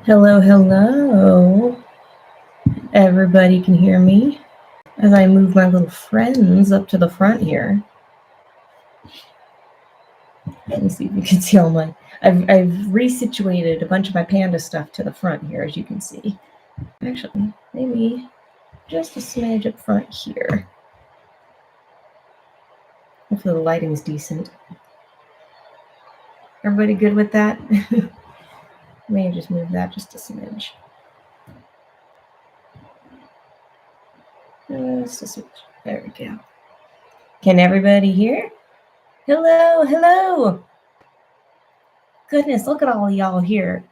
Hello, hello. Everybody can hear me as I move my little friends up to the front here. Let me see if you can see all my... I've resituated a bunch of my panda stuff to the front here, as you can see. Actually, maybe just a smidge up front here. Hopefully the lighting's decent. Everybody good with that? Maybe just move that just a smidge. Just a smidge. There we go. Can everybody hear? Hello, hello. Goodness, look at all of y'all here.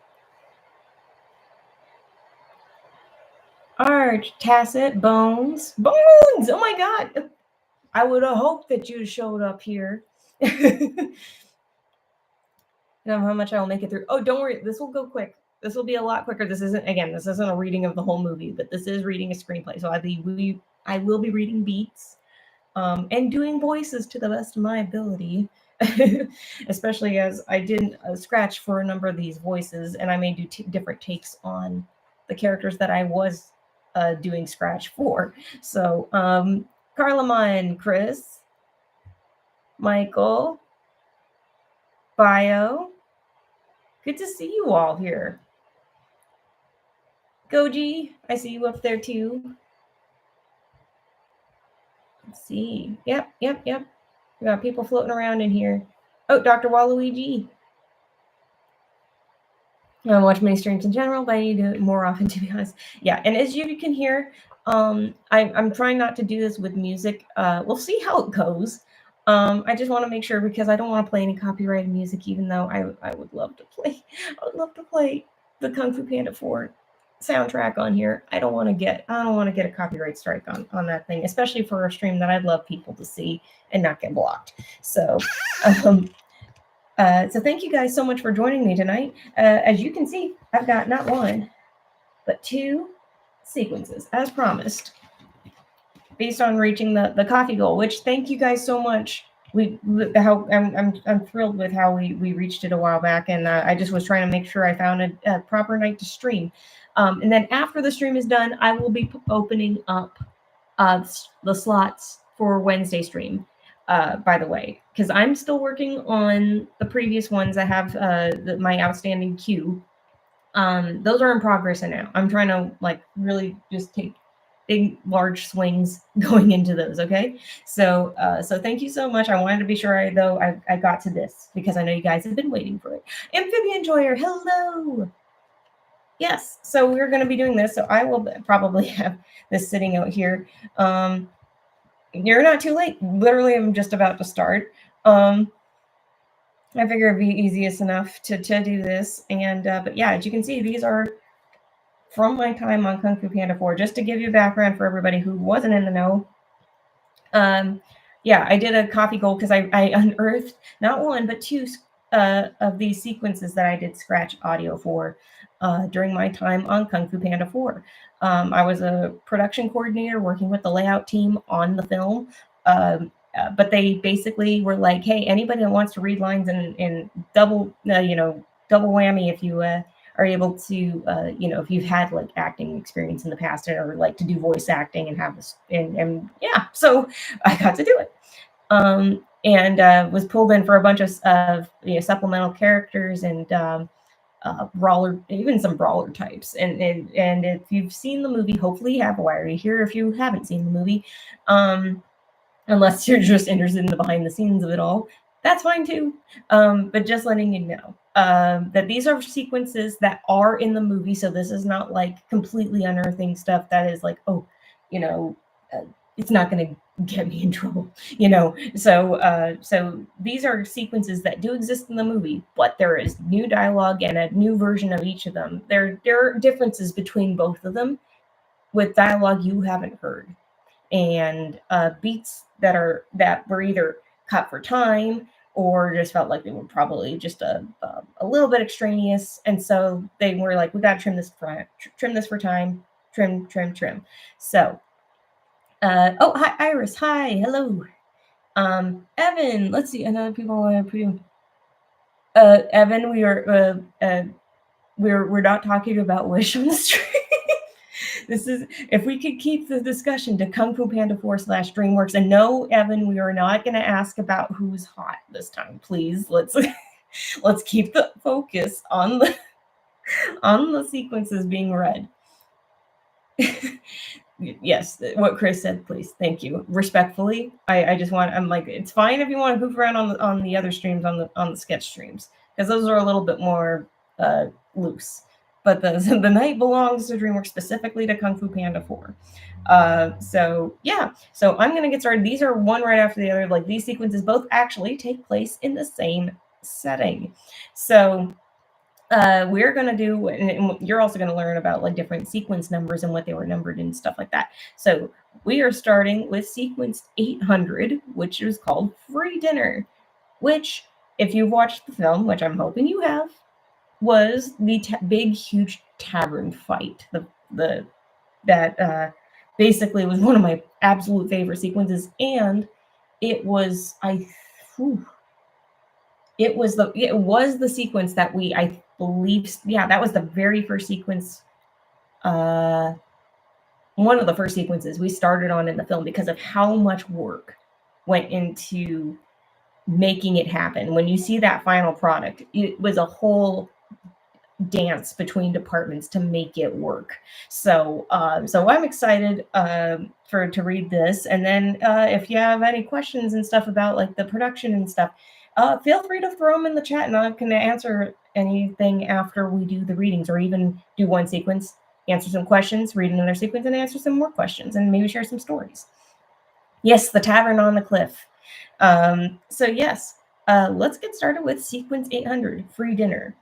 Arch, Tacit, Bones. Bones! Oh my God. I would have hoped that you showed up here. I don't know how much I will make it through. Oh, don't worry. This will go quick. This will be a lot quicker. This isn't a reading of the whole movie, but this is reading a screenplay. So I will be reading beats and doing voices to the best of my ability, especially as I did scratch for a number of these voices, and I may do different takes on the characters that I was doing scratch for. So, Carlamine, Chris, Michael, Bio, good to see you all here. Goji, I see you up there too. Let's see. Yep. We got people floating around in here. Oh, Dr. Waluigi. I don't watch many streams in general, but I need to do it more often, to be honest. Yeah, and as you can hear, I'm trying not to do this with music. We'll see how it goes. I just want to make sure, because I don't want to play any copyrighted music, even though I would love to play. I would love to play the Kung Fu Panda 4 soundtrack on here. I don't want to get a copyright strike on that thing, especially for a stream that I'd love people to see and not get blocked. So so thank you guys so much for joining me tonight. As you can see, I've got not one, but two sequences, as promised, based on reaching the coffee goal, which thank you guys so much. I'm thrilled with how we reached it a while back, and I just was trying to make sure I found a proper night to stream. And then after the stream is done, I will be opening up the slots for Wednesday stream. By the way, because I'm still working on the previous ones. I have my outstanding queue. Those are in progress now. I'm trying to really just take big, large swings going into those. Okay, so thank you so much. I wanted to be sure I got to this, because I know you guys have been waiting for it. Amphibian Joyer, hello. Yes, so we're going to be doing this. So I will probably have this sitting out here. You're not too late. Literally, I'm just about to start. I figure it'd be easiest enough to do this. And but yeah, as you can see, these are from my time on Kung Fu Panda 4. Just to give you a background for everybody who wasn't in the know. Yeah, I did a coffee goal because I unearthed not one but two of these sequences that I did scratch audio for during my time on Kung Fu Panda 4. I was a production coordinator working with the layout team on the film. But they basically were like, hey, anybody that wants to read lines in double whammy, if you are able to, if you've had acting experience in the past, or like to do voice acting and have this, and yeah, so I got to do it. And was pulled in for a bunch of supplemental characters and brawler, even some brawler types. And if you've seen the movie, hopefully you have. Why are you here if you haven't seen the movie? Unless you're just interested in the behind the scenes of it all, that's fine too. But just letting you know that these are sequences that are in the movie. So this is not completely unearthing stuff that is it's not going to get me in trouble, So these are sequences that do exist in the movie, but there is new dialogue and a new version of each of them. There are differences between both of them, with dialogue you haven't heard, and beats that were either cut for time or just felt like they were probably just a little bit extraneous, and so they were like, we got to trim this for time, trim. So oh, hi Iris, hi, hello. Evan, let's see, I know people want to Evan, we are we're not talking about Wish on the street. This is, if we could keep the discussion to Kung Fu Panda 4 / DreamWorks. And no, Evan, we are not going to ask about who's hot this time. Please, let's keep the focus on the sequences being read. Yes, what Chris said, please. Thank you. Respectfully, I just want, I'm like, it's fine if you want to goof around on the other streams, on the sketch streams, because those are a little bit more loose. But the night belongs to DreamWorks, specifically to Kung Fu Panda 4. So yeah, so I'm gonna get started. These are one right after the other. Like, these sequences both actually take place in the same setting. So we're going to do, and you're also going to learn about like different sequence numbers and what they were numbered and stuff like that. So we are starting with sequence 800, which is called Free Dinner, which, if you've watched the film, which I'm hoping you have, was the big, huge tavern fight. That basically was one of my absolute favorite sequences, and it was it was the sequence that I believe, yeah, that was the very first sequence, one of the first sequences we started on in the film, because of how much work went into making it happen. When you see that final product, it was a whole dance between departments to make it work. So I'm excited to read this. And then if you have any questions and stuff about like the production and stuff, feel free to throw them in the chat, and I can answer anything after we do the readings, or even do one sequence, answer some questions, read another sequence, and answer some more questions, and maybe share some stories. Yes, the tavern on the cliff. So yes, let's get started with sequence 800, Free Dinner.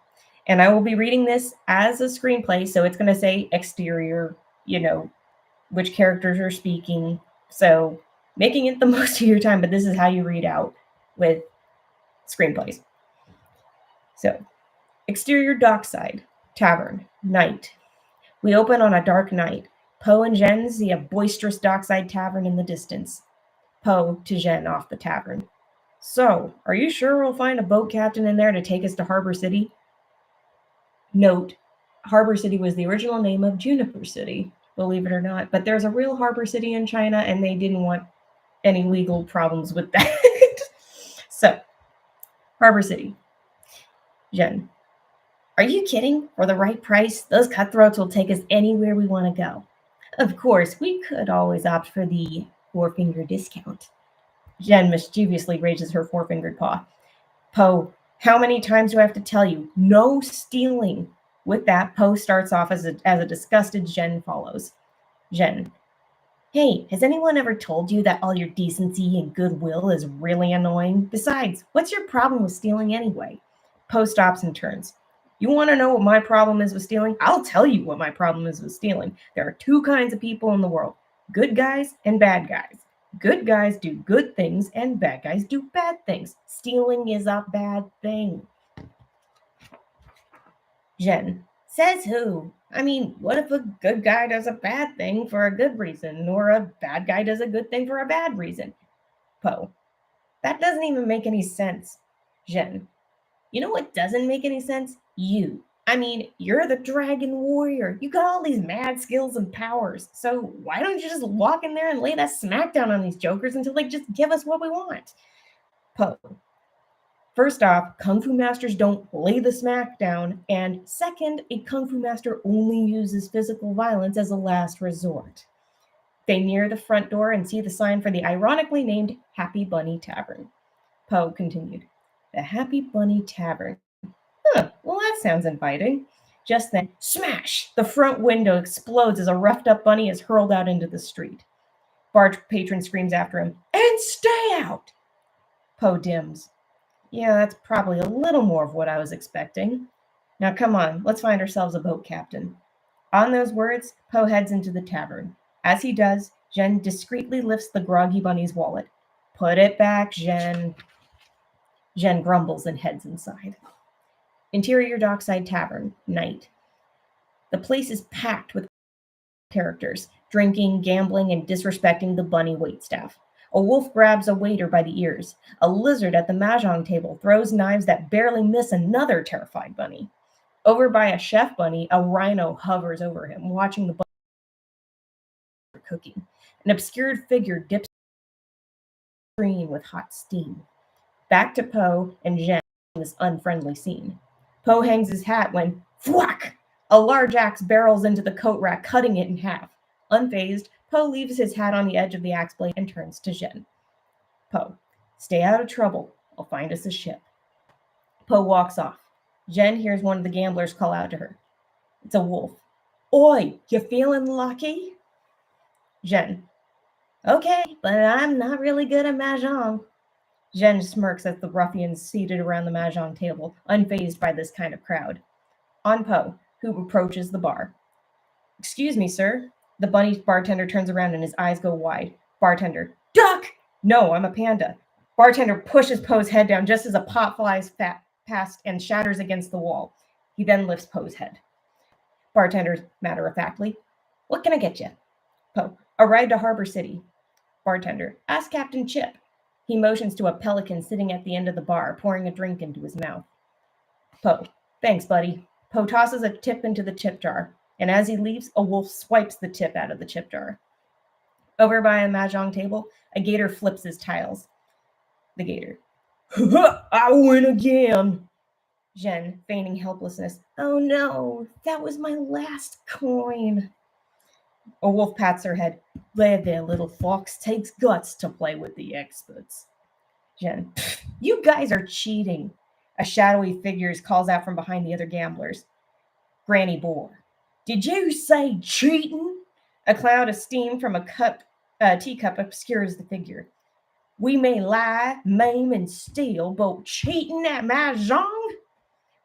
And I will be reading this as a screenplay, so it's going to say exterior, which characters are speaking. So making it the most of your time, but this is how you read out with screenplays. So, exterior dockside, tavern, night. We open on a dark night. Poe and Jen see a boisterous dockside tavern in the distance. Poe to Jen off the tavern. So, are you sure we'll find a boat captain in there to take us to Harbor City? Note, Harbor City was the original name of Juniper City, believe it or not. But there's a real Harbor City in China, and they didn't want any legal problems with that. So, Harbor City. Jen. Are you kidding? For the right price, those cutthroats will take us anywhere we want to go. Of course, we could always opt for the four-finger discount. Jen mischievously raises her four-fingered paw. Poe, how many times do I have to tell you? No stealing. With that, Poe starts off as a disgusted Jen follows. Jen. Hey, has anyone ever told you that all your decency and goodwill is really annoying? Besides, what's your problem with stealing anyway? Poe stops and turns. You want to know what my problem is with stealing? I'll tell you what my problem is with stealing. There are two kinds of people in the world, good guys and bad guys. Good guys do good things and bad guys do bad things. Stealing is a bad thing. Jen. Says who? I mean, what if a good guy does a bad thing for a good reason, or a bad guy does a good thing for a bad reason? Poe. That doesn't even make any sense. Jen. You know what doesn't make any sense? You. I mean, you're the dragon warrior. You got all these mad skills and powers. So why don't you just walk in there and lay that smackdown on these jokers until they just give us what we want? Poe. First off, Kung Fu Masters don't lay the smackdown. And second, a Kung Fu Master only uses physical violence as a last resort. They near the front door and see the sign for the ironically named Happy Bunny Tavern. Poe continued. The Happy Bunny Tavern. Well, that sounds inviting. Just then, smash! The front window explodes as a roughed up bunny is hurled out into the street. Barge patron screams after him, and stay out! Poe dims. Yeah, that's probably a little more of what I was expecting. Now come on, let's find ourselves a boat captain. On those words, Poe heads into the tavern. As he does, Jen discreetly lifts the groggy bunny's wallet. Put it back, Jen. Jen grumbles and heads inside. Interior dockside tavern, night. The place is packed with characters, drinking, gambling, and disrespecting the bunny waitstaff. A wolf grabs a waiter by the ears. A lizard at the mahjong table throws knives that barely miss another terrified bunny. Over by a chef bunny, a rhino hovers over him, watching the bunny cooking. An obscured figure dips the screen with hot steam. Back to Poe and Jen in this unfriendly scene. Poe hangs his hat when, thwack! A large axe barrels into the coat rack, cutting it in half. Unfazed, Poe leaves his hat on the edge of the axe blade and turns to Jen. Poe, stay out of trouble. I'll find us a ship. Poe walks off. Jen hears one of the gamblers call out to her. It's a wolf. Oi, you feeling lucky? Jen, okay, but I'm not really good at mahjong. Jen smirks at the ruffians seated around the mahjong table, unfazed by this kind of crowd. On Poe, who approaches the bar. Excuse me, sir. The bunny bartender turns around and his eyes go wide. Bartender, duck! No, I'm a panda. Bartender pushes Poe's head down just as a pot flies past and shatters against the wall. He then lifts Poe's head. Bartender, matter-of-factly, what can I get you? Poe, a ride to Harbor City. Bartender, ask Captain Chip. He motions to a pelican sitting at the end of the bar, pouring a drink into his mouth. Poe, thanks, buddy. Poe tosses a tip into the tip jar, and as he leaves, a wolf swipes the tip out of the tip jar. Over by a mahjong table, a gator flips his tiles. The gator, I win again. Jen, feigning helplessness. Oh no, that was my last coin. A wolf pats her head. There, little fox. Takes guts to play with the experts. Jen, you guys are cheating. A shadowy figure calls out from behind the other gamblers. Granny Boar. Did you say cheating? A cloud of steam from a teacup obscures the figure. We may lie, maim, and steal, but cheating at mahjong?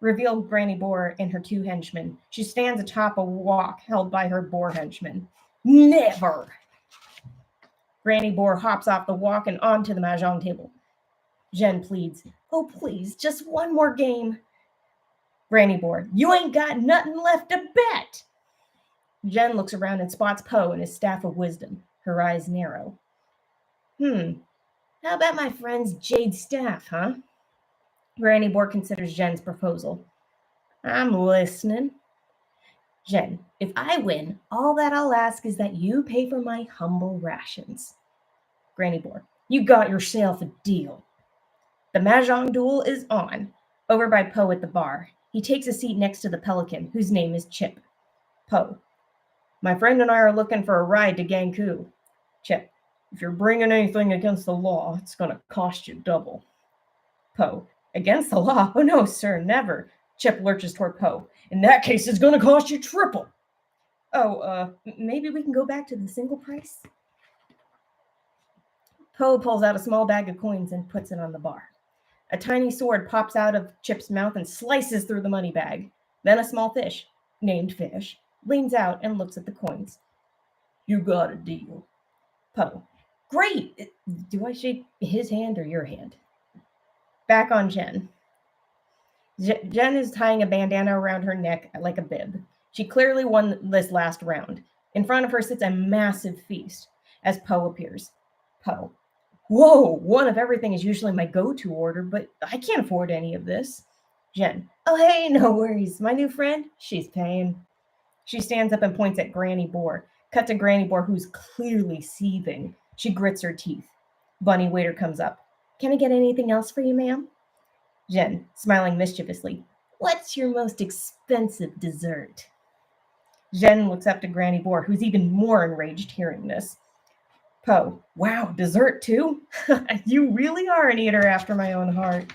Revealed Granny Boar and her two henchmen. She stands atop a walk held by her boar henchmen. Never! Granny Boar hops off the walk and onto the mahjong table. Jen pleads, oh please, just one more game. Granny Boar, you ain't got nothing left to bet. Jen looks around and spots Poe and his staff of wisdom. Her eyes narrow. How about my friend's jade staff, huh? Granny Boar considers Jen's proposal. I'm listening. Jen, if I win, all that I'll ask is that you pay for my humble rations. Granny Boar, you got yourself a deal. The mahjong duel is on. Over by Poe at the bar. He takes a seat next to the pelican, whose name is Chip. Poe, my friend and I are looking for a ride to Ganku. Chip, if you're bringing anything against the law, it's going to cost you double. Poe, against the law? Oh no, sir, never. Chip lurches toward Poe. In that case, it's going to cost you triple. Oh, maybe we can go back to the single price? Poe pulls out a small bag of coins and puts it on the bar. A tiny sword pops out of Chip's mouth and slices through the money bag. Then a small fish, named Fish, leans out and looks at the coins. You got a deal. Poe, great. Do I shake his hand or your hand? Back on Jen. Jen is tying a bandana around her neck like a bib. She clearly won this last round. In front of her sits a massive feast as Poe appears. Poe, whoa, one of everything is usually my go-to order, but I can't afford any of this. Jen, oh hey, no worries. My new friend, she's paying. She stands up and points at Granny Boar. Cut to Granny Boar, who's clearly seething. She grits her teeth. Bunny waiter comes up. Can I get anything else for you, ma'am? Jen, smiling mischievously. What's your most expensive dessert? Jen looks up to Granny Boar, who's even more enraged hearing this. Poe, wow, dessert too? You really are an eater after my own heart.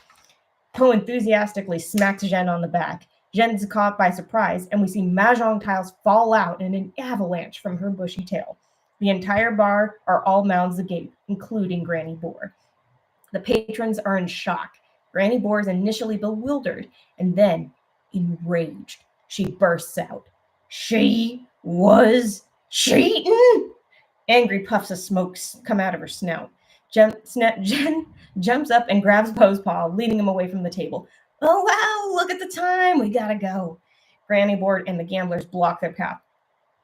Poe enthusiastically smacks Jen on the back. Jen's caught by surprise, and we see mahjong tiles fall out in an avalanche from her bushy tail. The entire bar are all mouths agape, including Granny Boar. The patrons are in shock. Granny Boar is initially bewildered, and then enraged. She bursts out. She was cheating? Angry puffs of smoke come out of her snout. Jen jumps up and grabs Poe's paw, leading him away from the table. Oh, wow, look at the time. We gotta go. Granny Boar and the gamblers block their path.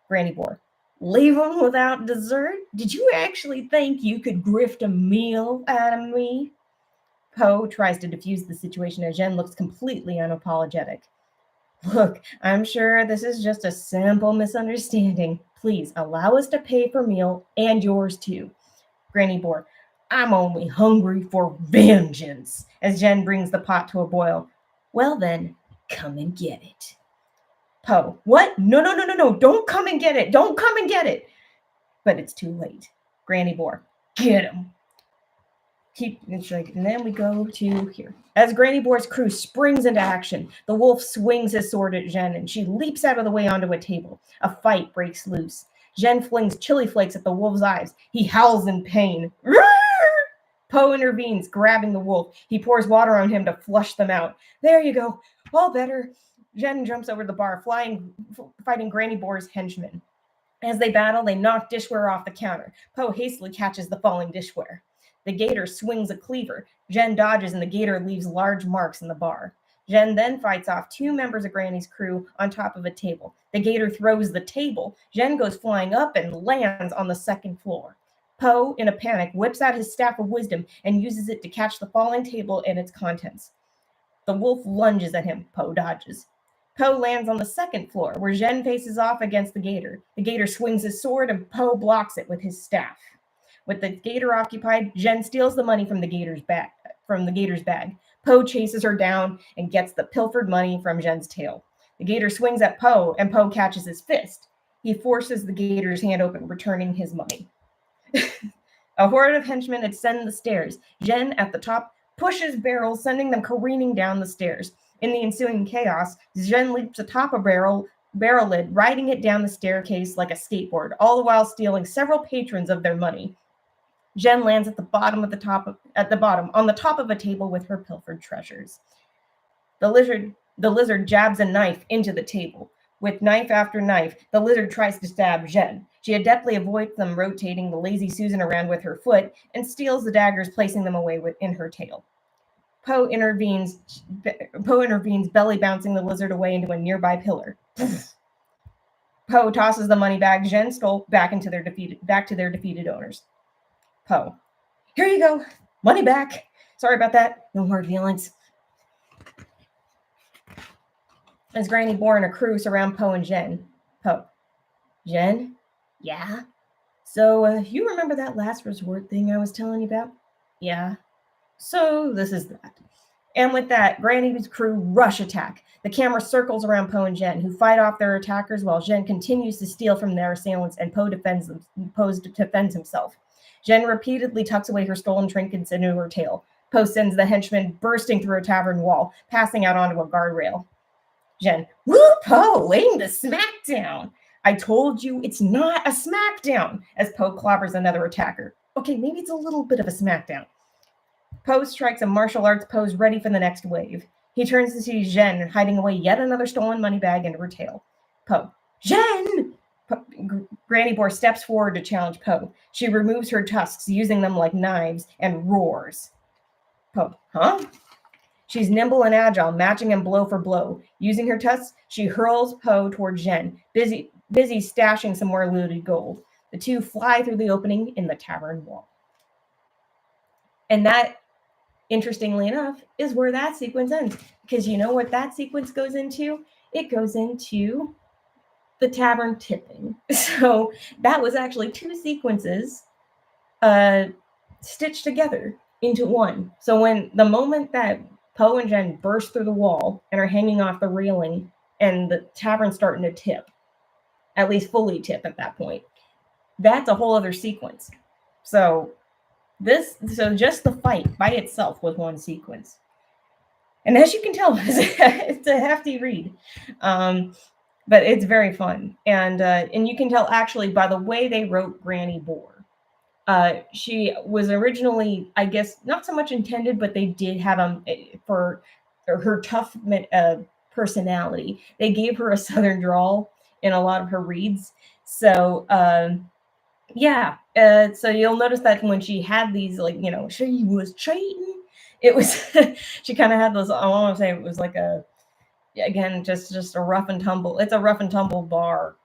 Granny Boar, leave them without dessert? Did you actually think you could grift a meal out of me? Poe tries to defuse the situation as Jen looks completely unapologetic. Look, I'm sure this is just a simple misunderstanding. Please allow us to pay for meal and yours too. Granny Boar, I'm only hungry for vengeance, as Jen brings the pot to a boil. Well then, come and get it. Poe, what? No, no, no, no, no, don't come and get it. Don't come and get it. But it's too late. Granny Boar, get him. And then we go to here. As Granny Boar's crew springs into action, the wolf swings his sword at Jen and she leaps out of the way onto a table. A fight breaks loose. Jen flings chili flakes at the wolf's eyes. He howls in pain. Poe intervenes, grabbing the wolf. He pours water on him to flush them out. There you go. All better. Jen jumps over the bar, fighting Granny Boar's henchmen. As they battle, they knock dishware off the counter. Poe hastily catches the falling dishware. The gator swings a cleaver. Jen dodges and the gator leaves large marks in the bar. Jen then fights off two members of Granny's crew on top of a table. The gator throws the table. Jen goes flying up and lands on the second floor. Poe, in a panic, whips out his staff of wisdom and uses it to catch the falling table and its contents. The wolf lunges at him. Poe dodges. Poe lands on the second floor, where Jen faces off against the gator. The gator swings his sword and Poe blocks it with his staff. With the gator occupied, Jen steals the money from the gator's bag. Poe chases her down and gets the pilfered money from Jen's tail. The gator swings at Poe, and Poe catches his fist. He forces the gator's hand open, returning his money. A horde of henchmen ascend the stairs. Jen, at the top, pushes barrels, sending them careening down the stairs. In the ensuing chaos, Jen leaps atop a barrel lid, riding it down the staircase like a skateboard, all the while stealing several patrons of their money. Jen lands on the top of a table with her pilfered treasures. The lizard jabs a knife into the table. With knife after knife, the lizard tries to stab Jen. She adeptly avoids them, rotating the lazy Susan around with her foot, and steals the daggers, placing them away in her tail. Poe intervenes, belly bouncing the lizard away into a nearby pillar. Poe tosses the money bag Jen stole back to their defeated owners. Poe, here you go, money back. Sorry about that. No hard feelings. As Granny Boar and her crew surround Poe and Jen. Poe, Jen, yeah. So you remember that last resort thing I was telling you about? Yeah. So this is that. And with that, Granny's crew rush attack. The camera circles around Poe and Jen, who fight off their attackers while Jen continues to steal from their assailants and Poe defends himself. Jen repeatedly tucks away her stolen trinkets into her tail. Poe sends the henchmen bursting through a tavern wall, passing out onto a guardrail. Jen, woo, Poe, laying the smackdown. I told you it's not a smackdown, as Poe clobbers another attacker. Okay, maybe it's a little bit of a smackdown. Poe strikes a martial arts pose ready for the next wave. He turns to see Jen hiding away yet another stolen money bag into her tail. Poe, Jen! Granny Boar steps forward to challenge Poe. She removes her tusks, using them like knives, and roars. Poe, huh? She's nimble and agile, matching him blow for blow. Using her tusks, she hurls Poe toward Jen, busy stashing some more looted gold. The two fly through the opening in the tavern wall. And that, interestingly enough, is where that sequence ends. Because you know what that sequence goes into? It goes into the tavern tipping. So that was actually two sequences stitched together into one. So when the moment that Poe and Jen burst through the wall and are hanging off the railing and the tavern's starting to tip, at least fully tip at that point, that's a whole other sequence. So just the fight by itself was one sequence. And as you can tell, it's a hefty read. But it's very fun. And you can tell actually by the way they wrote Granny Boar. She was originally, I guess, not so much intended, but they did have for her tough personality. They gave her a southern drawl in a lot of her reads. So so you'll notice that when she had these, she was cheating. It was she kind of had those. I want to say it was like just a rough and tumble. It's a rough and tumble bar.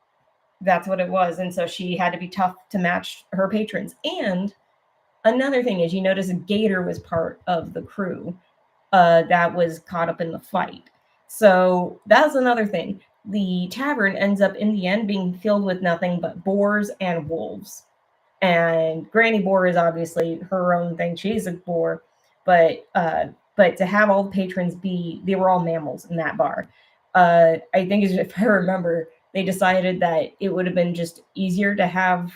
That's what it was. And so she had to be tough to match her patrons. And another thing is, you notice Gator was part of the crew that was caught up in the fight. So that's another thing. The tavern ends up in the end being filled with nothing but boars and wolves. And Granny Boar is obviously her own thing. She's a boar, but to have all the patrons they were all mammals in that bar. I think if I remember, they decided that it would have been just easier to have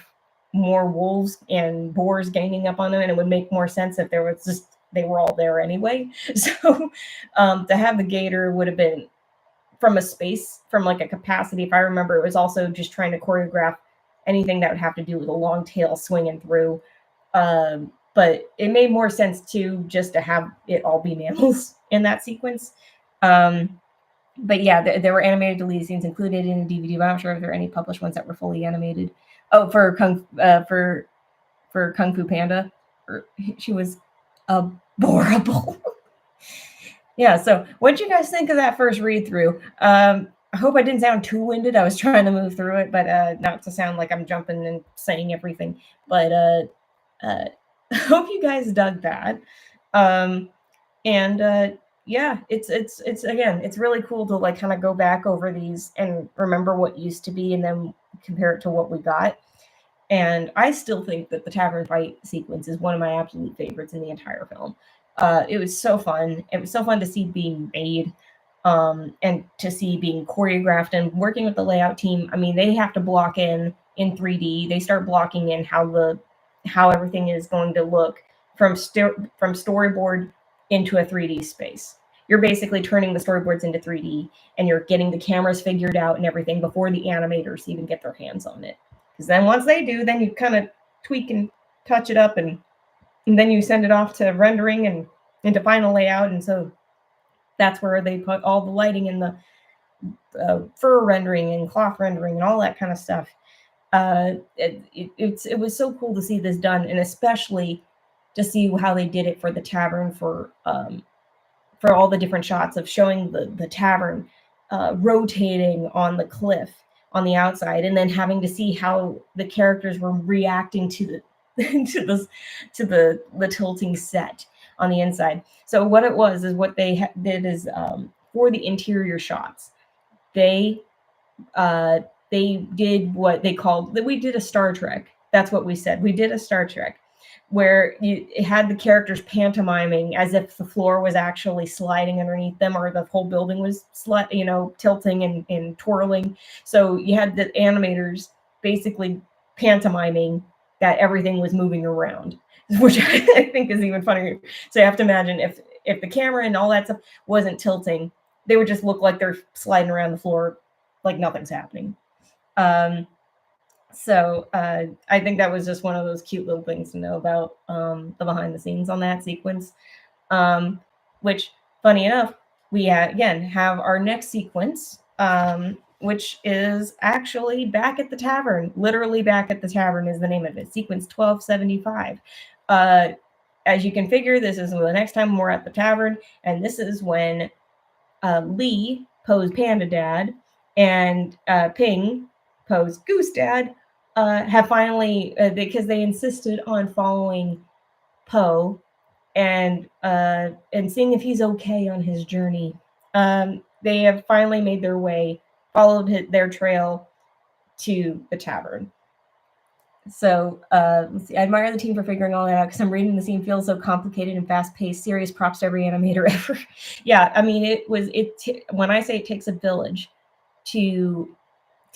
more wolves and boars ganging up on them, and it would make more sense if there was just they were all there anyway. So to have the gator would have been from like a capacity. If I remember, it was also just trying to choreograph anything that would have to do with a long tail swinging through. But it made more sense just to have it all be mammals in that sequence. But yeah, there were animated deleted scenes included in the DVD, but I'm not sure if there are any published ones that were fully animated. Oh, for Kung Fu Panda, she was adorable. Yeah, so what did you guys think of that first read through? I hope I didn't sound too winded. I was trying to move through it, but not to sound like I'm jumping and saying everything. But I hope you guys dug that. And yeah, it's again, it's really cool to like kind of go back over these and remember what used to be and then compare it to what we got. And I still think that the tavern fight sequence is one of my absolute favorites in the entire film. It was so fun. It was so fun to see being made, and to see being choreographed and working with the layout team. I mean, they have to block in 3D. They start blocking in how everything is going to look from storyboard into a 3D space. You're basically turning the storyboards into 3D, and you're getting the cameras figured out and everything before the animators even get their hands on it. Because then once they do, then you kind of tweak and touch it up, and then you send it off to rendering and into final layout. And so that's where they put all the lighting and the fur rendering and cloth rendering and all that kind of stuff. It was so cool to see this done, and especially to see how they did it for the tavern for all the different shots of showing the tavern rotating on the cliff on the outside, and then having to see how the characters were reacting to the to the tilting set on the inside. So what it was is what they did is for the interior shots, they did what they called we did a Star Trek. That's what we said. We did a Star Trek where it had the characters pantomiming as if the floor was actually sliding underneath them, or the whole building was tilting and twirling. So you had the animators basically pantomiming that everything was moving around, which I think is even funnier. So you have to imagine if the camera and all that stuff wasn't tilting, they would just look like they're sliding around the floor like nothing's happening. So I think that was just one of those cute little things to know about the behind the scenes on that sequence. Which, funny enough, we again have our next sequence, which is actually back at the tavern. Literally back at the tavern is the name of it. Sequence 1275. As you can figure, this is the next time we're at the tavern, and this is when Lee posed Panda Dad and Ping posed Goose Dad. Have finally, because they insisted on following Poe and seeing if he's okay on his journey. They have finally made their way, followed their trail to the tavern. So let's see. I admire the team for figuring all that out, because I'm reading the scene feels so complicated and fast-paced. Serious props to every animator ever. Yeah, I mean, when I say it takes a village to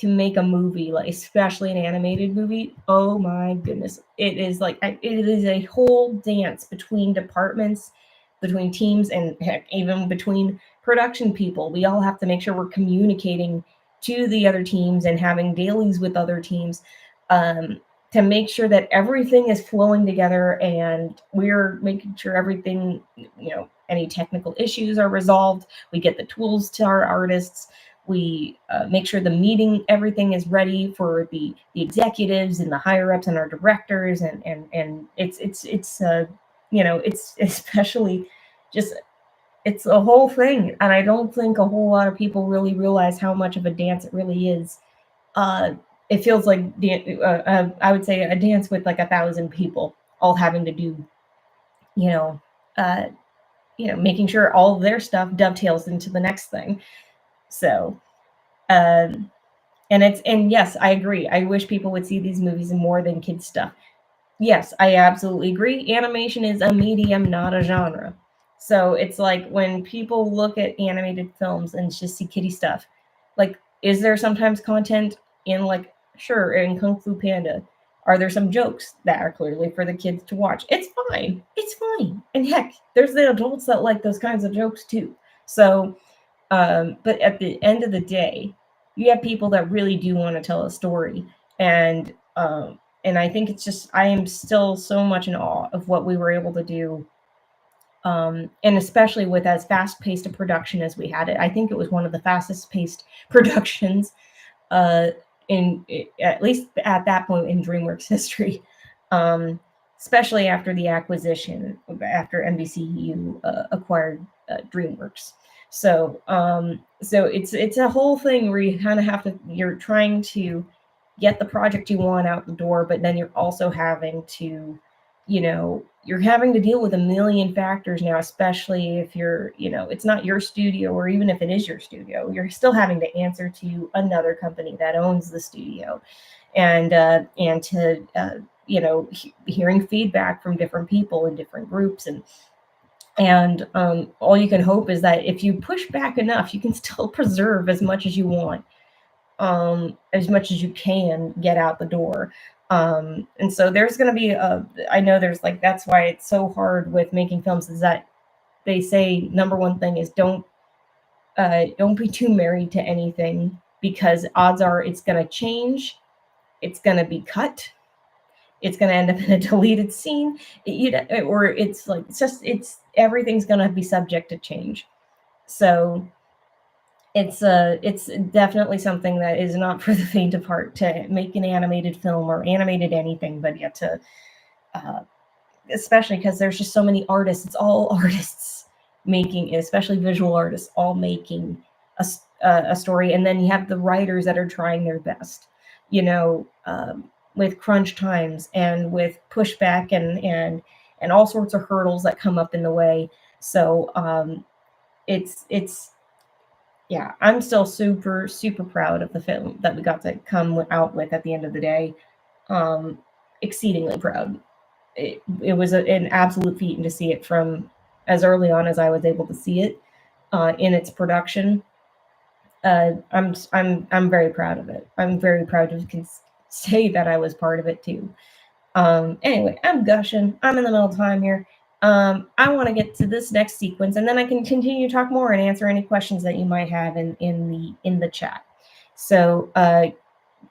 make a movie, like especially an animated movie, oh my goodness, it is a whole dance between departments, between teams, and heck, even between production people. We all have to make sure we're communicating to the other teams and having dailies with other teams, to make sure that everything is flowing together, and we're making sure everything, any technical issues are resolved. We get the tools to our artists. We make sure the everything is ready for the executives and the higher ups and our directors, and it's especially just, it's a whole thing. And I don't think a whole lot of people really realize how much of a dance it really is. It feels like I would say a dance with like 1,000 people all having to do making sure all of their stuff dovetails into the next thing. So, um, and yes, I agree. I wish people would see these movies more than kids stuff. Yes, I absolutely agree. Animation is a medium, not a genre. So it's like when people look at animated films and just see kiddie stuff, like, is there sometimes content in, like, sure, in Kung Fu Panda, are there some jokes that are clearly for the kids to watch? It's fine. It's fine. And heck, there's the adults that like those kinds of jokes too. So, but at the end of the day, you have people that really do want to tell a story. And I think it's just, I am still so much in awe of what we were able to do. And especially with as fast paced a production as we had it. I think it was one of the fastest paced productions, uh, in at least at that point in DreamWorks history. Um, Especially after the acquisition, after NBCU acquired DreamWorks. So it's a whole thing where you kind of have to, you're trying to get the project you want out the door, but then you're also having to, you're having to deal with a million factors now, especially if it's not your studio, or even if it is your studio, you're still having to answer to another company that owns the studio, and to hearing feedback from different people in different groups, and all you can hope is that if you push back enough, you can still preserve as much as you want, as much as you can get out the door. And so there's going to be I know there's, like, that's why it's so hard with making films, is that they say number one thing is don't be too married to anything, because odds are it's going to change, it's going to be cut, it's going to end up in a deleted scene, or it's like, it's everything's going to be subject to change. So it's definitely something that is not for the faint of heart, to make an animated film or animated anything, but yet to, especially because there's just so many artists. It's all artists making, especially visual artists, all making a story, and then you have the writers that are trying their best, with crunch times and with pushback and all sorts of hurdles that come up in the way. So it's yeah, I'm still super, super proud of the film that we got to come out with at the end of the day. Exceedingly proud. It was an absolute feat, and to see it from as early on as I was able to see it in its production. I'm very proud of it. I'm very proud to say that I was part of it too. Anyway, I'm gushing. I'm in the middle of time here. I want to get to this next sequence, and then I can continue to talk more and answer any questions that you might have in the chat. So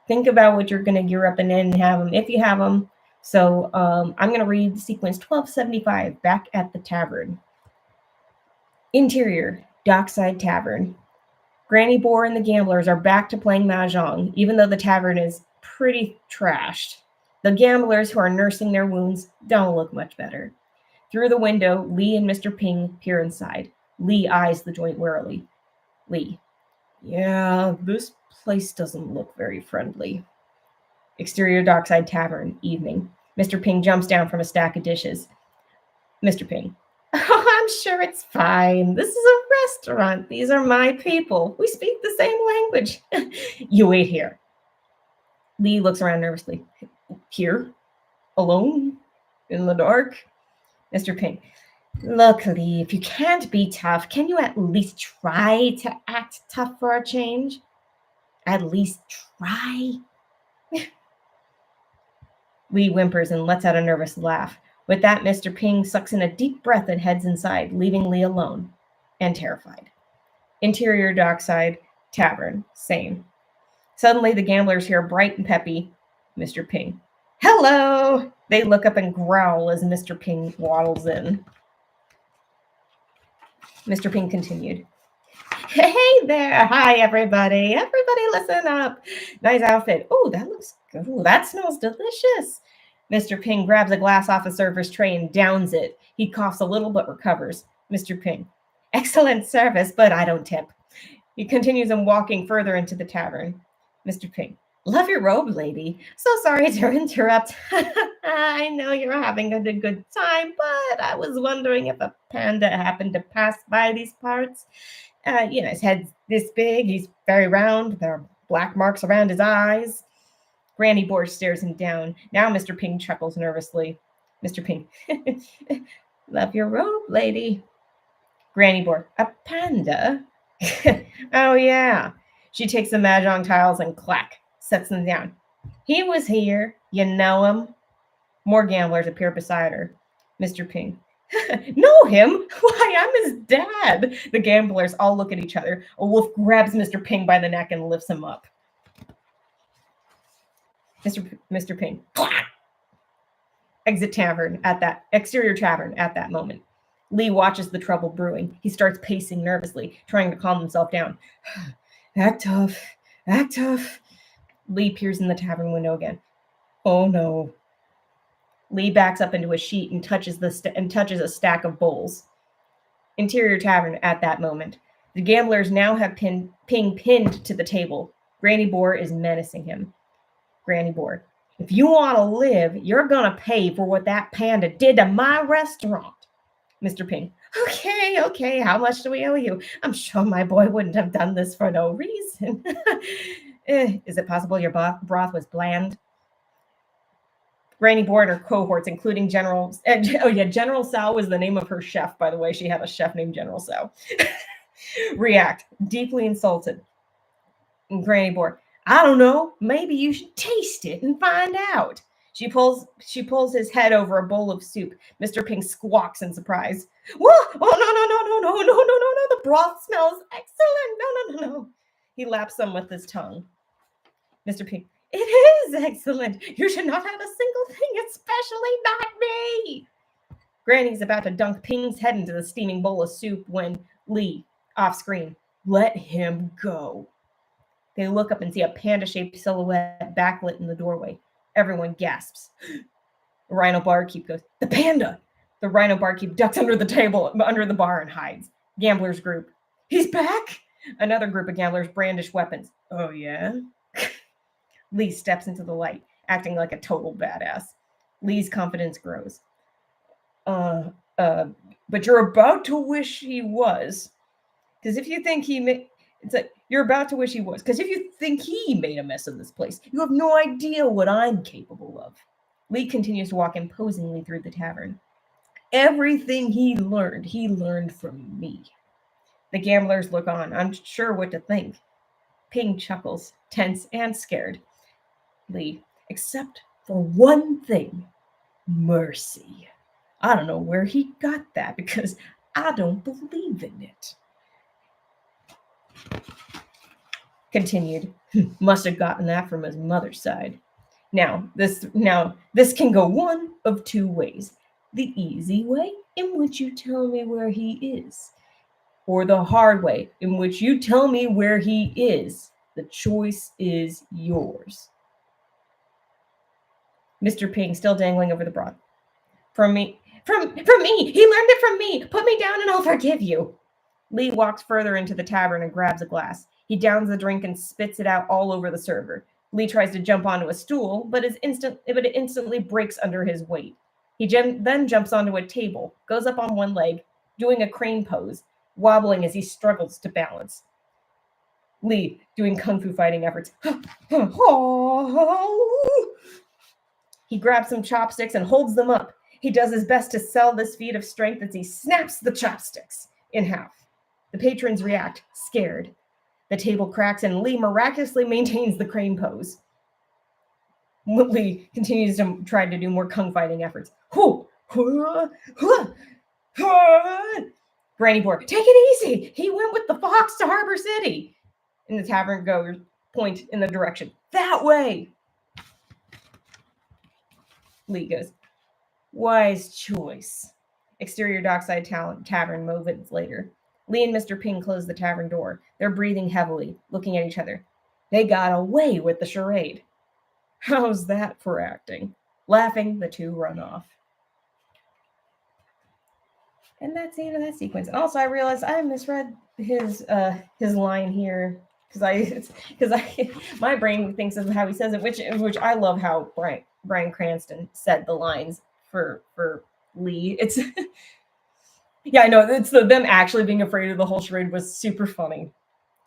think about what you're going to gear up and then have them, if you have them. So I'm going to read sequence 1275, Back at the Tavern. Interior, Dockside Tavern. Granny Boar and the gamblers are back to playing mahjong, even though the tavern is pretty trashed. The gamblers, who are nursing their wounds, don't look much better. Through the window, Lee and Mr. Ping peer inside. Lee eyes the joint warily. Lee: yeah, this place doesn't look very friendly. Exterior Dockside Tavern, evening. Mr. Ping jumps down from a stack of dishes. Mr. Ping: oh, I'm sure it's fine. This is a restaurant. These are my people. We speak the same language. You wait here. Lee looks around nervously. Here? Alone? In the dark? Mr. Ping: look, Lee, if you can't be tough, can you at least try to act tough for a change? At least try? Lee whimpers and lets out a nervous laugh. With that, Mr. Ping sucks in a deep breath and heads inside, leaving Lee alone and terrified. Interior Dockside Tavern, same. Suddenly, the gamblers hear bright and peppy Mr. Ping. Hello! They look up and growl as Mr. Ping waddles in. Mr. Ping continued. Hey there! Hi, everybody! Everybody listen up! Nice outfit. Oh, that looks good. Ooh, that smells delicious. Mr. Ping grabs a glass off a server's tray and downs it. He coughs a little but recovers. Mr. Ping: excellent service, but I don't tip. He continues on walking further into the tavern. Mr. Ping: Love your robe, lady. So sorry to interrupt. I know you're having a good time, but I was wondering if a panda happened to pass by these parts. His head's this big, he's very round, there are black marks around his eyes. Granny Boar stares him down. Now Mr. Ping chuckles nervously. Mr. Ping, love your robe, lady. Granny Boar, a panda? Oh, yeah. She takes the mahjong tiles and clack, sets them down. He was here. You know him? More gamblers appear beside her. Mr. Ping, know him? Why, I'm his dad. The gamblers all look at each other. A wolf grabs Mr. Ping by the neck and lifts him up. Mr. Ping, clack! Exterior tavern at that moment. Lee watches the trouble brewing. He starts pacing nervously, trying to calm himself down. Act tough. Act tough. Lee peers in the tavern window again. Oh no. Lee backs up into a sheet and touches a stack of bowls. Interior tavern at that moment. The gamblers now have Ping pinned to the table. Granny Boar is menacing him. Granny Boar, if you want to live, you're going to pay for what that panda did to my restaurant. Mr. Ping, okay, how much do we owe you? I'm sure my boy wouldn't have done this for no reason. Is it possible your broth was bland? Granny Boar and her cohorts, including General Sal was the name of her chef, by the way. She had a chef named General Sal. React, deeply insulted. And Granny Boar, I don't know, maybe you should taste it and find out. She pulls his head over a bowl of soup. Mr. Ping squawks in surprise. Whoa! Oh, no. The broth smells excellent. No. He laps some with his tongue. Mr. Ping, it is excellent. You should not have a single thing, especially not me. Granny's about to dunk Ping's head into the steaming bowl of soup when Lee, off screen, let him go. They look up and see a panda-shaped silhouette backlit in the doorway. Everyone gasps. The rhino barkeep goes, the panda! The rhino barkeep ducks under the bar and hides. Gamblers group, he's back! Another group of gamblers brandish weapons. Oh, yeah? Lee steps into the light, acting like a total badass. Lee's confidence grows. But you're about to wish he was. Because if you think you're about to wish he was. Because if you think he made a mess of this place, you have no idea what I'm capable of. Lee continues to walk imposingly through the tavern. Everything he learned from me. The gamblers look on, unsure what to think. Ping chuckles, tense and scared. Lee, except for one thing, mercy. I don't know where he got that because I don't believe in it. Continued. Must have gotten that from his mother's side. Now this can go one of two ways. The easy way, in which you tell me where he is, or the hard way, in which you tell me where he is. The choice is yours. Mr. Ping still dangling over the broth. From me. He learned it from me. Put me down and I'll forgive you. Lee walks further into the tavern and grabs a glass. He downs the drink and spits it out all over the server. Lee tries to jump onto a stool, but it instantly breaks under his weight. He then jumps onto a table, goes up on one leg, doing a crane pose, wobbling as he struggles to balance. Lee doing kung fu fighting efforts. He grabs some chopsticks and holds them up. He does his best to sell this feat of strength as he snaps the chopsticks in half. The patrons react, scared. The table cracks and Lee miraculously maintains the crane pose. Lee continues to try to do more kung fighting efforts. Granny Boar, take it easy. He went with the fox to Harbor City. And the tavern goers point in the direction. That way. Lee goes, wise choice. Exterior dockside tavern moments later. Lee and Mr. Ping close the tavern door. They're breathing heavily, looking at each other. They got away with the charade. How's that for acting? Laughing, the two run off. And that's the end of that sequence. Also, I realized I misread his line here. my brain thinks of how he says it, which I love how Bryan Cranston said the lines for Lee. It's yeah, I know it's them actually being afraid of the whole charade was super funny.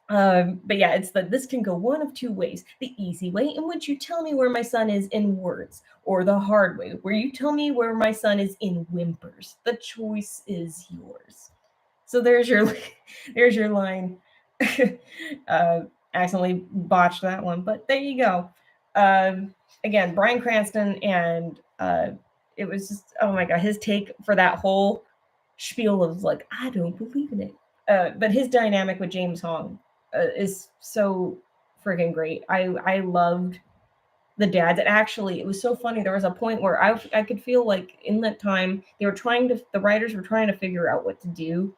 But yeah, it's this can go one of two ways: the easy way, in which you tell me where my son is in words, or the hard way, where you tell me where my son is in whimpers. The choice is yours. So there's your line. uh, Accidentally botched that one, but there you go. Again, Bryan Cranston, and it was just, oh my god, his take for that whole spiel of like, I don't believe in it. But his dynamic with James Hong is so freaking great. I loved the dads. And actually, it was so funny. There was a point where I could feel like in that time the writers were trying to figure out what to do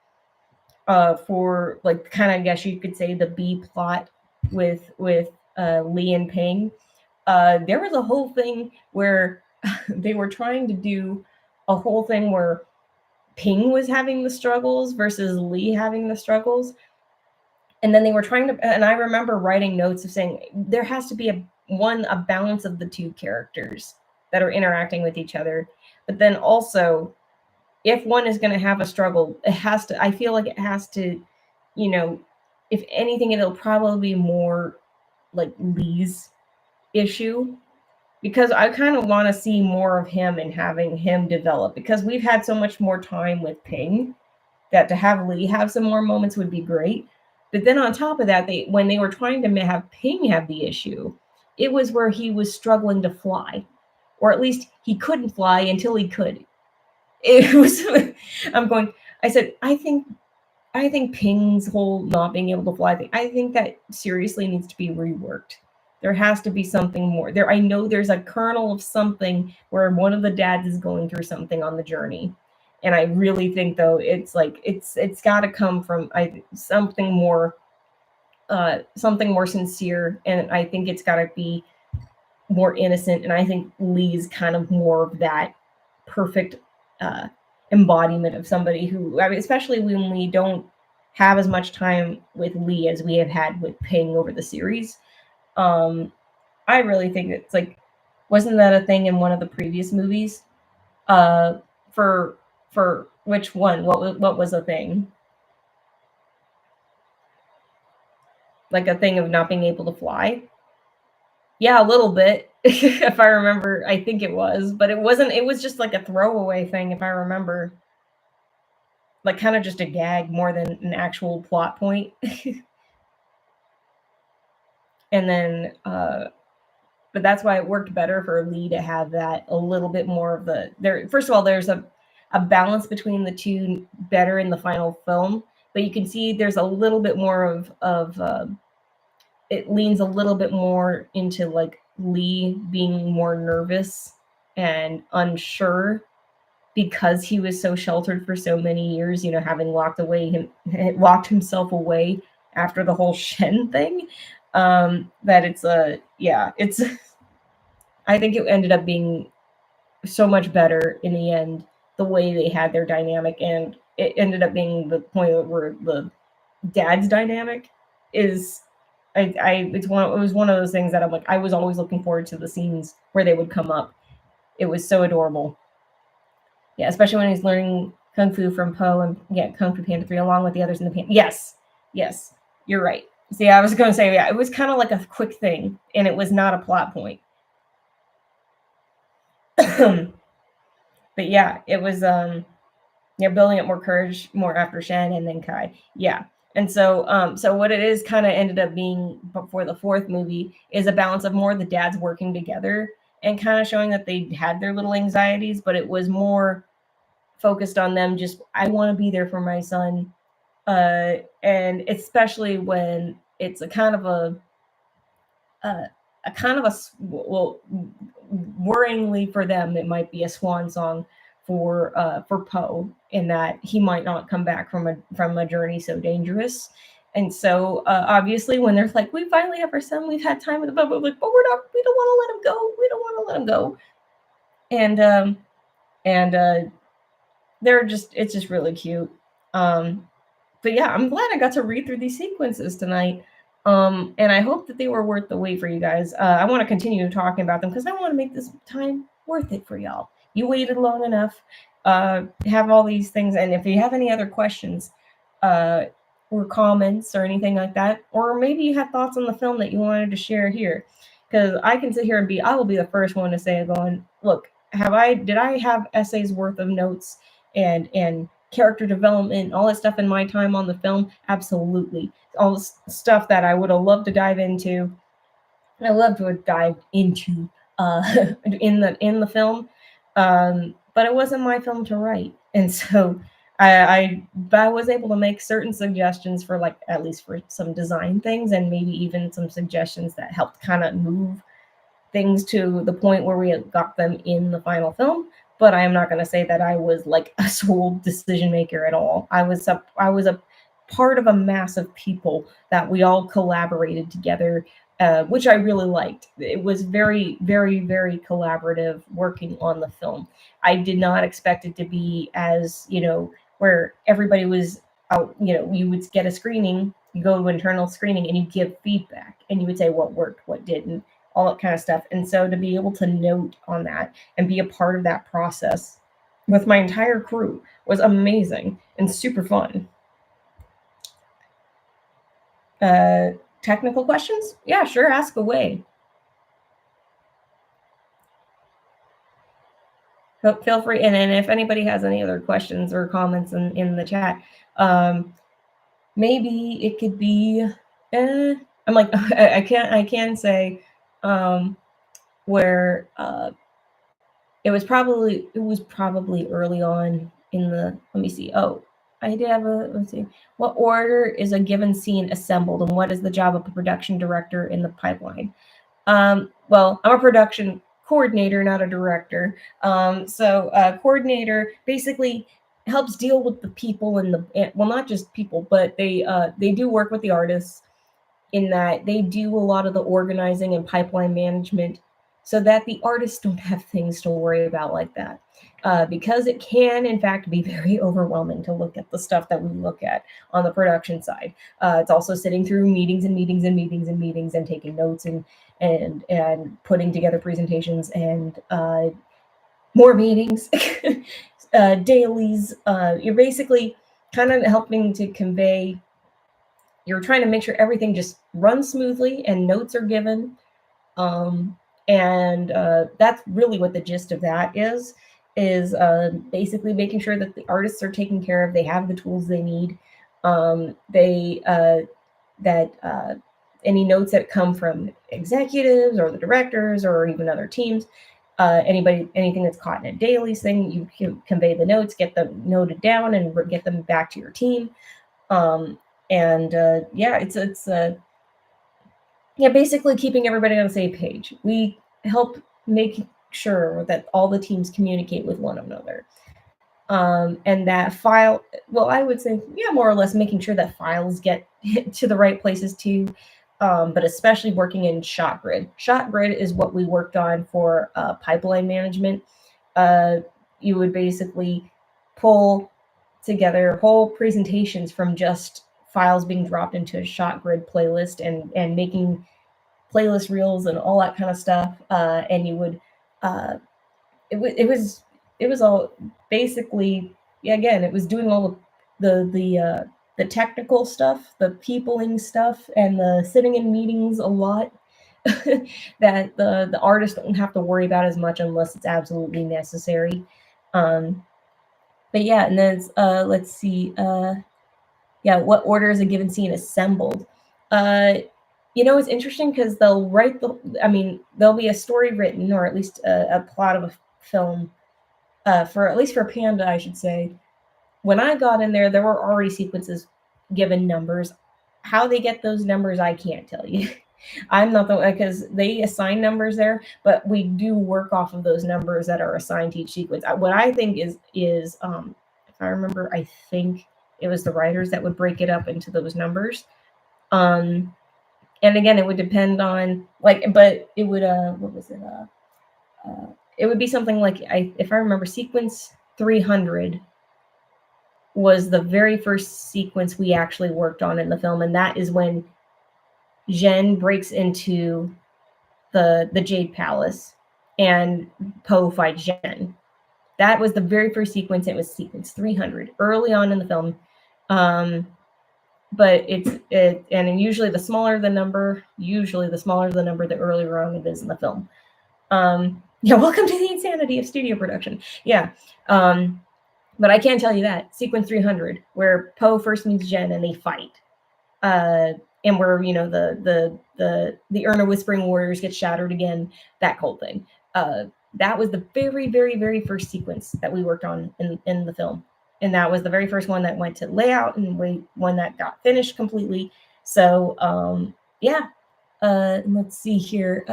for like kind of, I guess you could say, the B plot with Lee and Ping. There was a whole thing where they were trying to do a whole thing where Ping was having the struggles versus Lee having the struggles. And then they were trying to, and I remember writing notes of saying there has to be a balance of the two characters that are interacting with each other. But then also, if one is going to have a struggle, I feel like it has to, if anything, it'll probably be more like Lee's issue, because I kind of want to see more of him and having him develop, because we've had so much more time with Ping that to have Lee have some more moments would be great. But then on top of that, when they were trying to have Ping have the issue, it was where he was struggling to fly, or at least he couldn't fly until he could. It was I said, I think Ping's whole not being able to fly thing, I think that seriously needs to be reworked. There has to be something more there. I know there's a kernel of something where one of the dads is going through something on the journey, and I really think though it's like it's got to come from something more sincere, and I think it's got to be more innocent. And I think Lee's kind of more of that perfect uh, embodiment of somebody who, I mean, especially when we don't have as much time with Lee as we have had with Ping over the series. I really think it's like, wasn't that a thing in one of the previous movies? Uh, for which one? What was the thing? Like a thing of not being able to fly? Yeah, a little bit. If I remember, I think it was, but it wasn't. It was just like a throwaway thing, if I remember. Like kind of just a gag more than an actual plot point. And then, but that's why it worked better for Lee to have that a little bit more of the there. First of all, there's a balance between the two better in the final film, but you can see there's a little bit more of it leans a little bit more into like Lee being more nervous and unsure because he was so sheltered for so many years, having locked himself away after the whole Shen thing. That it's it's I think it ended up being so much better in the end, the way they had their dynamic, and it ended up being the point where the dad's dynamic is it was one of those things that I'm like, I was always looking forward to the scenes where they would come up. It was so adorable. Yeah, especially when he's learning Kung Fu from Po, and yeah, Kung Fu Panda 3 along with the others in the Panda. Yes, you're right. See, I was going to say, yeah, it was kind of like a quick thing, and it was not a plot point. But yeah, it was building up more courage more after Shen and then Kai. Yeah. And so what it is kind of ended up being before the fourth movie is a balance of more of the dads working together and kind of showing that they had their little anxieties, but it was more focused on them just, I want to be there for my son. And especially when it's a kind of well, worryingly for them, it might be a swan song for Po, in that he might not come back from a journey so dangerous. And so obviously when they're like, we finally have our son, we've had time with him, but we're like, but we don't want to let him go. We don't want to let him go. And it's just really cute. But yeah, I'm glad I got to read through these sequences tonight. And I hope that they were worth the wait for you guys. I want to continue talking about them because I want to make this time worth it for y'all. You waited long enough. Have all these things, and if you have any other questions, or comments or anything like that, or maybe you had thoughts on the film that you wanted to share here, because I can sit here and I will be the first one to say, going, look, did I have essays worth of notes and character development, all that stuff in my time on the film? Absolutely. All this stuff that I would have loved to dive into. I love to have dived into in the film, but it wasn't my film to write, and so I was able to make certain suggestions for, like, at least for some design things, and maybe even some suggestions that helped kind of move things to the point where we got them in the final film. But I am not going to say that I was like a sole decision maker at all. I was a part of a mass of people that we all collaborated together, which I really liked. It was very, very, very collaborative working on the film. I did not expect it to be as, where everybody was out, you would get a screening, you go to internal screening and you give feedback and you would say what worked, what didn't, all that kind of stuff. And so to be able to note on that and be a part of that process with my entire crew was amazing and super fun. Technical questions? Yeah, sure, ask away. Feel free, and if anybody has any other questions or comments in the chat, maybe it could be, I'm like, I can say, where it was probably early on in the, let me see. Oh, I did have let's see. What order is a given scene assembled, and what is the job of a production director in the pipeline? Well, I'm a production coordinator, not a director. So coordinator basically helps deal with the people well, not just people, but they do work with the artists in that they do a lot of the organizing and pipeline management so that the artists don't have things to worry about like that. Because it can, in fact, be very overwhelming to look at the stuff that we look at on the production side. It's also sitting through meetings and meetings and meetings and meetings and taking notes and putting together presentations and more meetings, dailies. You're basically kind of helping to convey. You're trying to make sure everything just runs smoothly and notes are given. And that's really what the gist of that is basically making sure that the artists are taken care of. They have the tools they need. Any notes that come from executives or the directors or even other teams, anything that's caught in a dailies thing, you can convey the notes, get them noted down, and get them back to your team. Basically keeping everybody on the same page. We help make sure that all the teams communicate with one another. And that file, well, I would say, more or less making sure that files get to the right places too. But especially working in ShotGrid. ShotGrid is what we worked on for pipeline management. You would basically pull together whole presentations from just files being dropped into a ShotGrid playlist and making playlist reels and all that kind of stuff. And you would, it was all basically, again, it was doing all the technical stuff, the peopling stuff, and the sitting in meetings a lot that the artists don't have to worry about as much unless it's absolutely necessary. But yeah, and then let's see. What order is a given scene assembled? It's interesting because they'll write there'll be a story written, or at least a plot of a film, for Panda, I should say. When I got in there were already sequences given numbers. How they get those numbers, I can't tell you. I'm not the one, because they assign numbers there, but we do work off of those numbers that are assigned to each sequence. What I think is if I remember, I think it was the writers that would break it up into those numbers. And again, it would depend on but it would what was it? It would be something like, if I remember, sequence 300 was the very first sequence we actually worked on in the film, and that is when Zhen breaks into the Jade Palace and Poe fights Zhen. That was the very first sequence. It was sequence 300 early on in the film. But and usually the smaller the number, the earlier on it is in the film. Yeah, welcome to the insanity of studio production. Yeah. But I can tell you that sequence 300, where Poe first meets Zhen and they fight, and where the Urn of Whispering Warriors gets shattered again, that whole thing. That was the very, very, very first sequence that we worked on in the film, and that was the very first one that went to layout and one that got finished completely. So yeah, let's see here.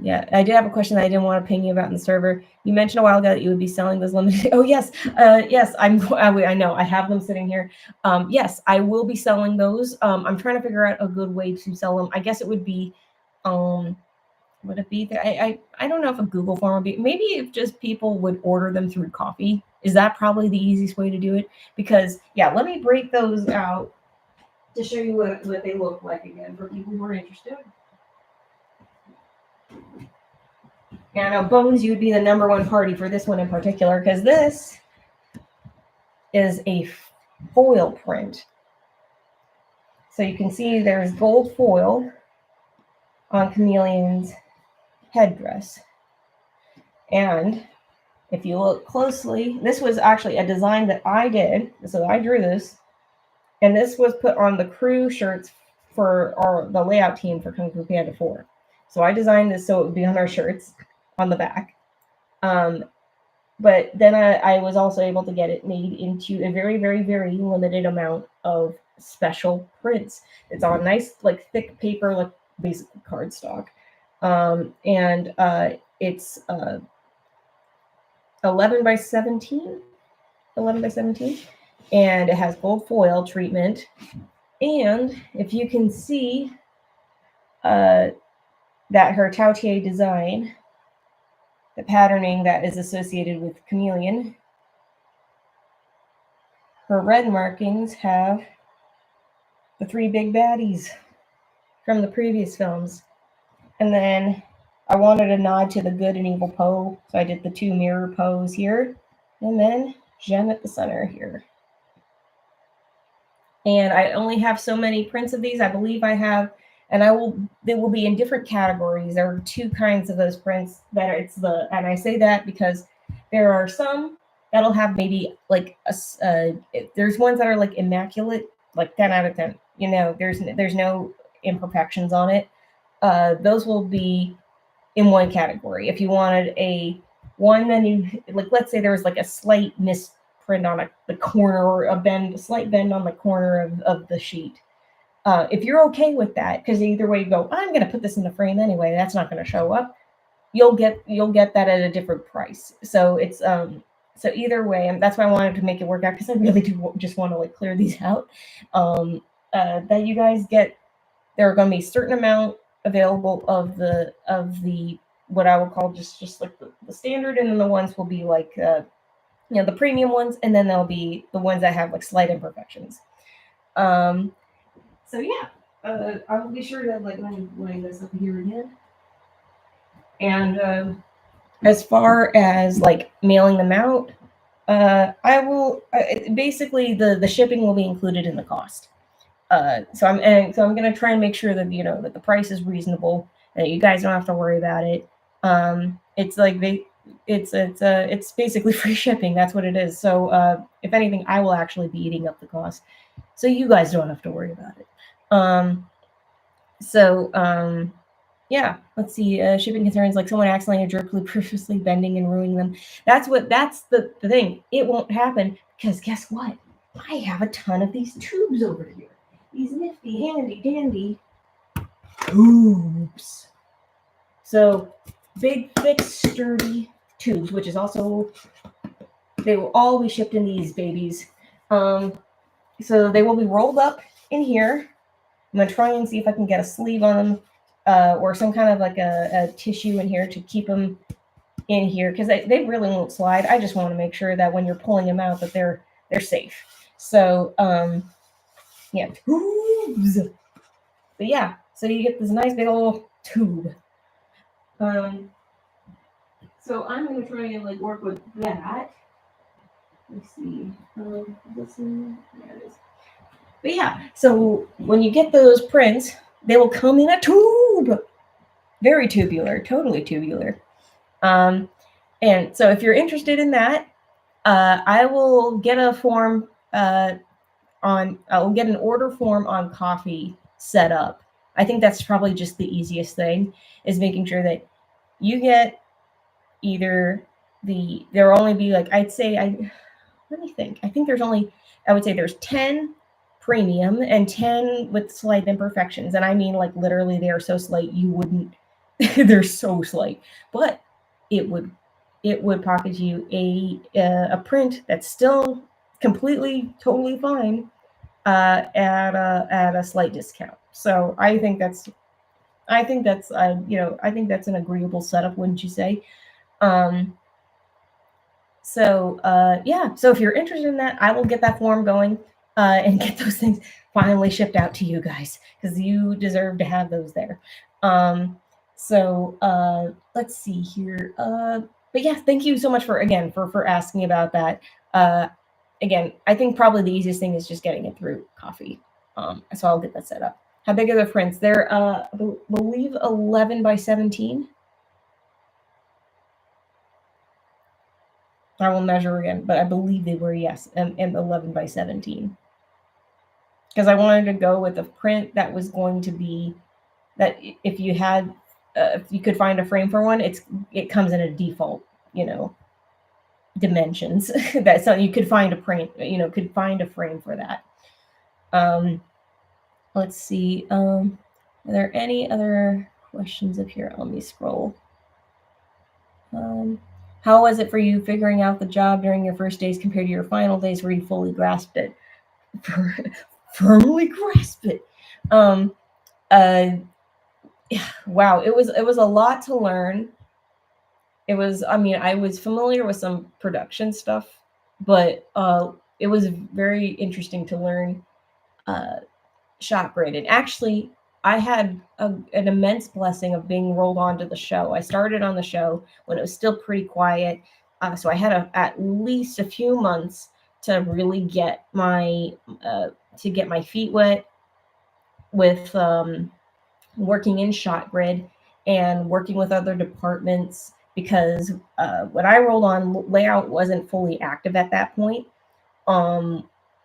Yeah, I did have a question that I didn't want to ping you about in the server. You mentioned a while ago that you would be selling those limited. Oh yes, yes. I know I have them sitting here. Yes, I will be selling those. I'm trying to figure out a good way to sell them. I guess it would be, would it be? I don't know if a Google form would be. Maybe if just people would order them through Coffee. Is that probably the easiest way to do it? Because yeah, let me break those out to show you what they look like again for people who are interested. Yeah, I know, Bones, you would be the number one party for this one in particular, because this is a foil print. So you can see there's gold foil on Chameleon's headdress. And if you look closely, this was actually a design that I did. So I drew this, and this was put on the crew shirts for the layout team for Kung Fu Panda 4. So I designed this so it would be on our shirts on the back. But then I was also able to get it made into a very, very, very limited amount of special prints. It's on nice, like, thick paper, like basically cardstock. And it's 11 by 17. And it has gold foil treatment. And if you can see that her Tautier design, the patterning that is associated with Chameleon, her red markings have the 3 big baddies from the previous films. And then I wanted a nod to the good and evil Poe, so I did the 2 mirror Poes here, and then Zhen at the center here. And I only have so many prints of these. I believe I have, and they will be in different categories. There are 2 kinds of those prints and I say that because there are some that'll have maybe like there's ones that are like immaculate, like 10 out of 10. You know, there's no imperfections on it. Those will be in one category. If you wanted a one, then you, like, let's say there was like a slight misprint on the corner, or a slight bend on the corner of the sheet. If you're okay with that, because either way you go, I'm going to put this in the frame anyway, that's not going to show up, you'll get that at a different price. So it's so either way, and that's why I wanted to make it work out, because I really do just want to like clear these out. That you guys get, there are going to be a certain amount available of the what I would call just like the standard, and then the ones will be like the premium ones, and then there'll be the ones that have like slight imperfections. So yeah, I will be sure to like line this up here again. And as far as like mailing them out, I will basically the shipping will be included in the cost. So I'm going to try and make sure that that the price is reasonable, that you guys don't have to worry about it. It's like it's basically free shipping. That's what it is. So if anything, I will actually be eating up the cost, so you guys don't have to worry about it. Yeah, let's see. Shipping concerns, like someone accidentally or purposely bending and ruining them. That's the thing. It won't happen, because guess what? I have a ton of these tubes over here. These nifty, handy, dandy tubes. So big, thick, sturdy tubes, which is also, they will all be shipped in these babies. So they will be rolled up in here. I'm going to try and see if I can get a sleeve on them, or some kind of like a tissue in here to keep them in here, because they really won't slide. I just want to make sure that when you're pulling them out that they're safe. So yeah, tubes. But yeah, so you get this nice big old tube. So I'm gonna try and like work with that. Let's see. Listen, there it is. But yeah, so when you get those prints, they will come in a tube. Very tubular, totally tubular. And so if you're interested in that, I will get a form I will get an order form on Coffee set up. I think that's probably just the easiest thing, is making sure that you get either there will only be like, I'd say, let me think. I think I would say there's 10 premium and 10 with slight imperfections. And I mean, like, literally, they are so slight you wouldn't, they're so slight. But it would pocket you a print that's still completely, totally fine at a slight discount. So I think that's I think that's an agreeable setup, wouldn't you say? Um, yeah, so if you're interested in that, I will get that form going and get those things finally shipped out to you guys, because you deserve to have those there. Let's see here. But yeah, thank you so much for asking about that. Again, I think probably the easiest thing is just getting it through Coffee. So I'll get that set up. How big are the prints? They're I believe 11 by 17. I will measure again, but I believe they were, yes, and 11 by 17. Because I wanted to go with a print that was going to be that if you could find a frame for one, it comes in a default, dimensions. That's something you could find a print, could find a frame for that. Let's see. Are there any other questions up here? Let me scroll. How was it for you figuring out the job during your first days compared to your final days where you fully grasped it? Firmly grasp it. Wow, it was a lot to learn. It was, I mean, I was familiar with some production stuff, but it was very interesting to learn shot grid. And actually, I had an immense blessing of being rolled onto the show. I started on the show when it was still pretty quiet, so I had at least a few months to really get my feet wet with working in shot grid and working with other departments, because when I rolled on, layout wasn't fully active at that point.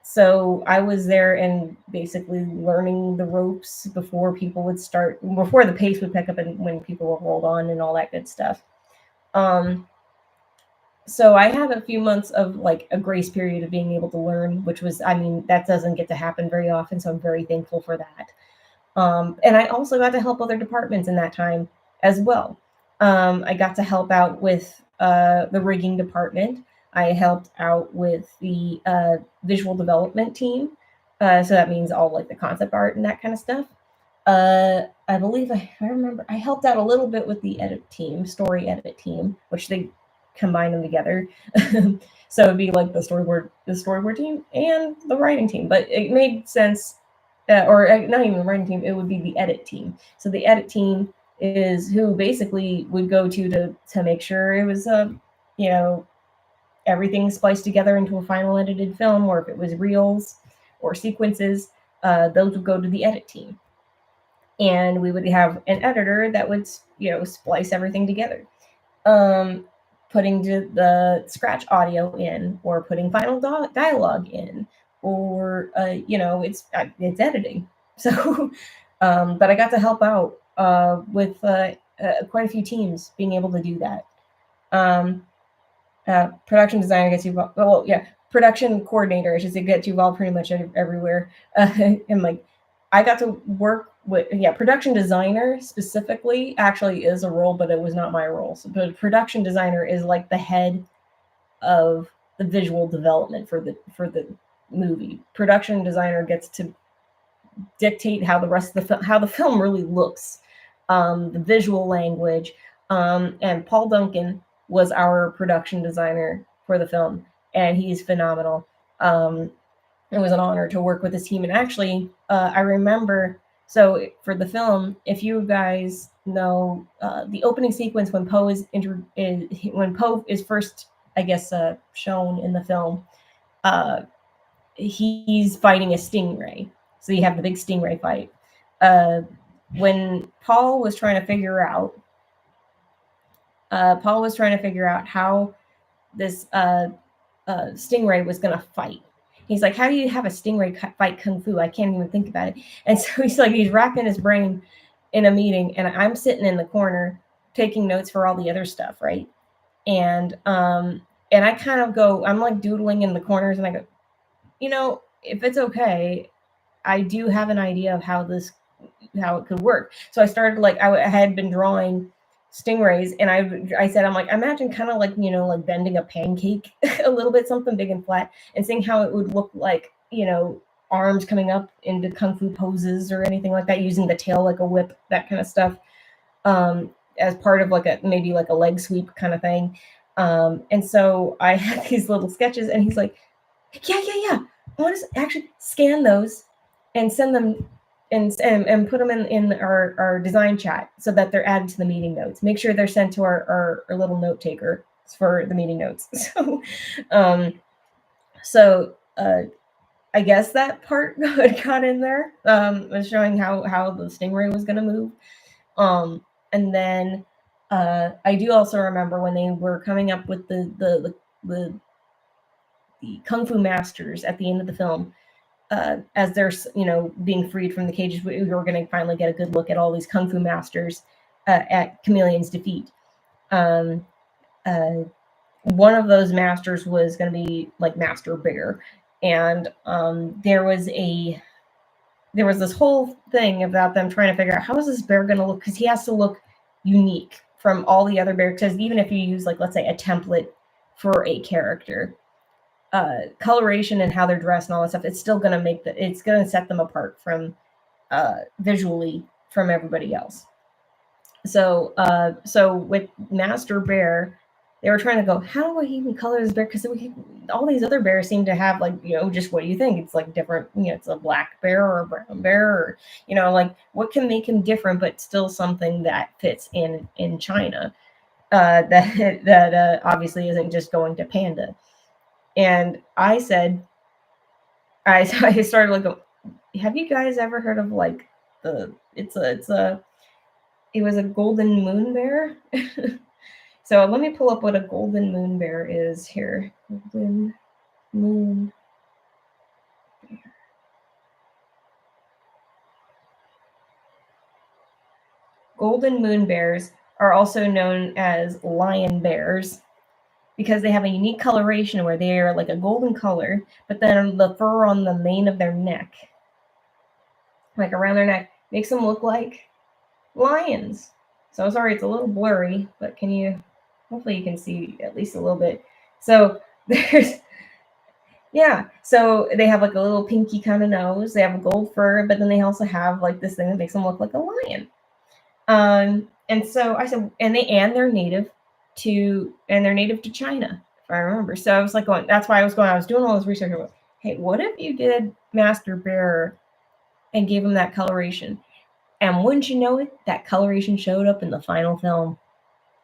So I was there and basically learning the ropes before the pace would pick up and when people were rolled on and all that good stuff. So I had a few months of like a grace period of being able to learn, which was, I mean, that doesn't get to happen very often. So I'm very thankful for that. And I also got to help other departments in that time as well. I got to help out with the rigging department. I helped out with the visual development team. So that means all like the concept art and that kind of stuff. I believe I remember I helped out a little bit with the story edit team, which they combine them together. So it'd be like the storyboard team and the writing team, but it made sense. Or not even the writing team, it would be the edit team. So the edit team is who basically would go to make sure it was everything spliced together into a final edited film, or if it was reels or sequences, those would go to the edit team. And we would have an editor that would splice everything together, putting the scratch audio in, or putting final dialogue in, or it's editing. So but I got to help out with quite a few teams being able to do that. Production designer gets you production coordinator, I should say, gets you involved pretty much everywhere. And like I got to work with production designer specifically actually is a role, but it was not my role. So the production designer is like the head of the visual development for the movie. Production designer gets to dictate how the rest of the film really looks, the visual language. And Paul Duncan was our production designer for the film, and he's phenomenal. it was an honor to work with this team. And actually, I remember, so for the film, if you guys know the opening sequence when when Poe is first, I guess, shown in the film, uh, he's fighting a stingray. So you have the big stingray fight. Uh, when Paul was trying to figure out how this stingray was going to fight. He's like, how do you have a stingray fight kung fu? I can't even think about it. And so he's racking his brain in a meeting, and I'm sitting in the corner taking notes for all the other stuff, right? And I kind of go, I'm like doodling in the corners, and I go, if it's okay, I do have an idea of how it could work. So I started I had been drawing stingrays, and I said, I'm like, imagine kind of like like bending a pancake a little bit, something big and flat, and seeing how it would look like, arms coming up into kung fu poses or anything like that, using the tail like a whip, that kind of stuff, as part of maybe like a leg sweep kind of thing. And so I had these little sketches, and he's like, yeah. I want to actually scan those and send them and put them in our design chat so that they're added to the meeting notes. Make sure they're sent to our little note taker for the meeting notes. So I guess that part got in there, was showing how the stingray was going to move. And then I do also remember when they were coming up with the kung fu masters at the end of the film, as they're being freed from the cages. We were going to finally get a good look at all these kung fu masters at Chameleon's defeat. One of those masters was going to be like Master Bear, and there was this whole thing about them trying to figure out how is this bear going to look, because he has to look unique from all the other bears. Because even if you use let's say a template for a character, coloration and how they're dressed and all that stuff, it's still going to it's going to set them apart from visually from everybody else. So with Master Bear, they were trying to go, how do I even color this bear? Because all these other bears seem to have just what do you think? It's like different, it's a black bear or a brown bear, or what can make him different, but still something that fits in China, that obviously isn't just going to panda. And I said, I started have you guys ever heard of it was a golden moon bear? So let me pull up what a golden moon bear is here. Golden moon bear. Golden moon bears are also known as lion bears, because they have a unique coloration where they are like a golden color, but then the fur on the mane of their neck, like around their neck, makes them look like lions. So sorry, it's a little blurry, but hopefully you can see at least a little bit. So so they have like a little pinky kind of nose. They have a gold fur, but then they also have like this thing that makes them look like a lion. And so I said, they're native to China, if I remember. So I was that's why I was doing all this research. About, hey, what if you did Master Bear and gave him that coloration? And wouldn't you know it, that coloration showed up in the final film.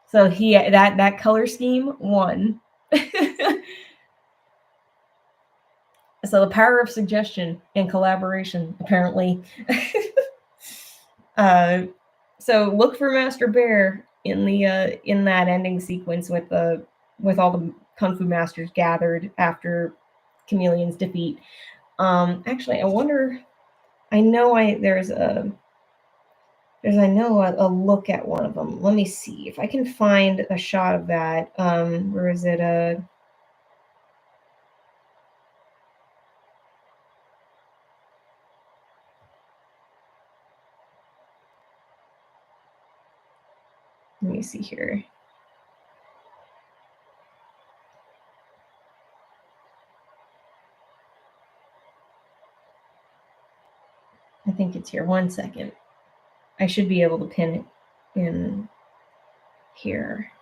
So that color scheme won. So the power of suggestion and collaboration, apparently. So look for Master Bear in that ending sequence with all the Kung Fu Masters gathered after Chameleon's defeat. Actually, I wonder. I know there's a look at one of them. Let me see if I can find a shot of that. Where is it? Let me see here. I think it's here. 1 second. I should be able to pin it in here.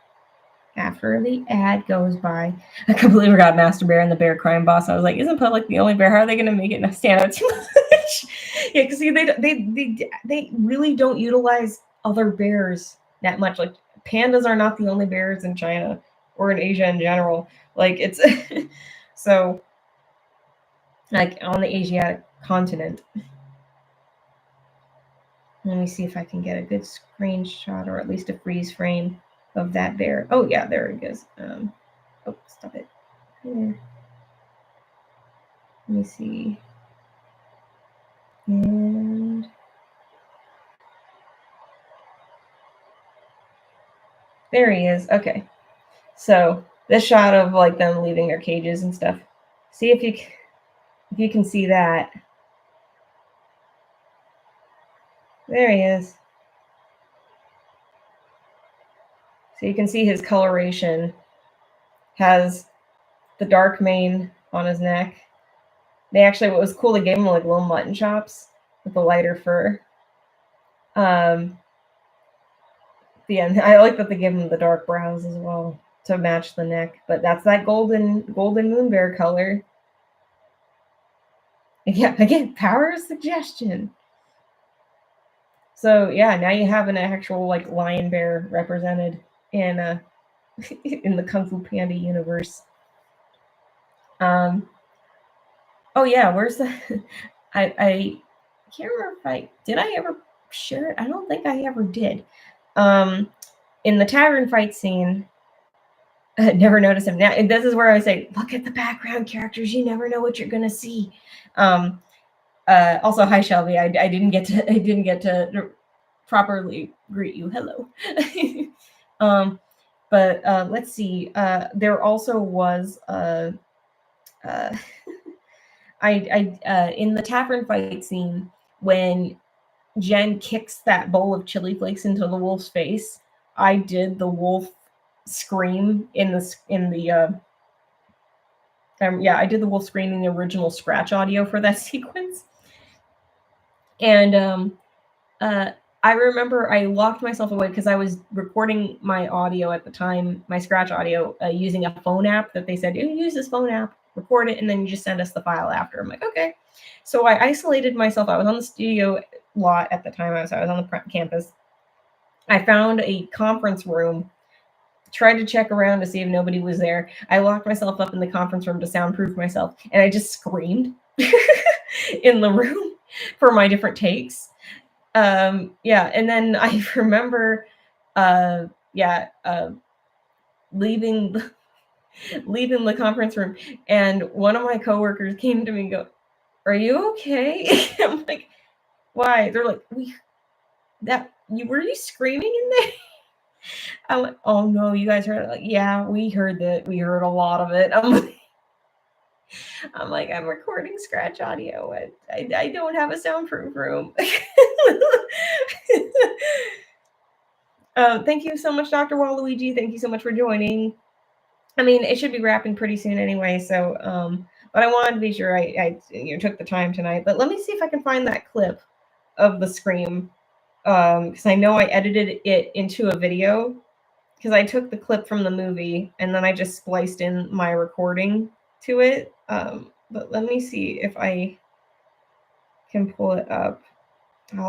after the ad goes by. I completely forgot Master Bear and the Bear Crime Boss. I was like, isn't Public the only bear? How are they going to make it stand out too much? Yeah, because see, they really don't utilize other bears that much. Like pandas are not the only bears in China or in Asia in general. Like it's so like on the Asiatic continent. Let me see if I can get a good screenshot or at least a freeze frame of that bear. Oh yeah, there it is. Oh, stop it. Here. Let me see. And there he is. Okay. So this shot of like them leaving their cages and stuff. See if you can see that. There he is. So you can see his coloration has the dark mane on his neck. They actually, what was cool, they gave him like little mutton chops with the lighter fur. Yeah, I like that they gave him the dark brows as well to match the neck. But that's that golden moon bear color. Yeah, again, power of suggestion. So yeah, now you have an actual like lion bear represented in in the Kung Fu Panda universe. Oh yeah, where's the I can't remember if I ever share it? I don't think I ever did. In the tavern fight scene, never noticed him. Now, and this is where I say, look at the background characters. You never know what you're gonna see. Also, hi Shelby. I didn't get to properly greet you. Hello. But let's see. There also was in the tavern fight scene when Jen kicks that bowl of chili flakes into the wolf's face. I did the wolf scream in the I did the wolf scream in the original scratch audio for that sequence. And I remember I locked myself away because I was recording my audio at the time, my scratch audio, using a phone app that they said, use this phone app, record it, and then you just send us the file after. I'm like, okay. So I isolated myself. I was on the studio lot at the time. I was on the campus. I found a conference room, tried to check around to see if nobody was there. I locked myself up in the conference room to soundproof myself, and I just screamed in the room for my different takes. Yeah, and then I remember leaving the conference room, and one of my coworkers came to me and go, "Are you okay?" I'm like, "Why?" They're like, were you screaming in there?" I'm like, "Oh no, you guys heard it." Like, yeah, we heard that. We heard a lot of it. I'm like, I'm recording scratch audio, and I don't have a soundproof room. Thank you so much, Dr. Waluigi. Thank you so much for joining. I mean, it should be wrapping pretty soon anyway, so but I wanted to be sure I took the time tonight. But let me see if I can find that clip of the scream, because I know I edited it into a video, because I took the clip from the movie and then I just spliced in my recording to it. But let me see if I can pull it up.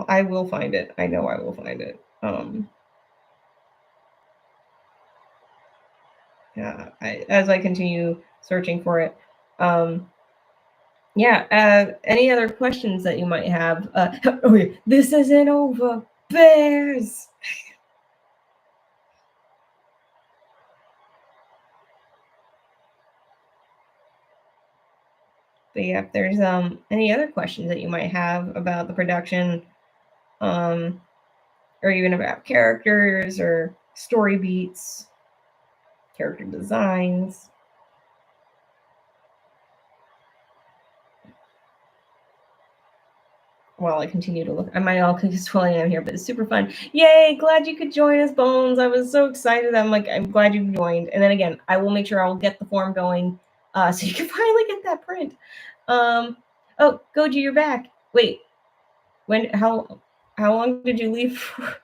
I will find it. I know I will find it. Yeah, as I continue searching for it. Any other questions that you might have? Okay, this isn't over. Bears! But yeah, if there's any other questions that you might have about the production, or even about characters or story beats, character designs. While I continue to look, I might all just swelling out here, but it's super fun. Yay! Glad you could join us, Bones. I was so excited. I'm glad you joined. And then again, I will make sure I will get the form going, so you can finally get that print. Oh, Goji, you're back. Wait, how long did you leave for?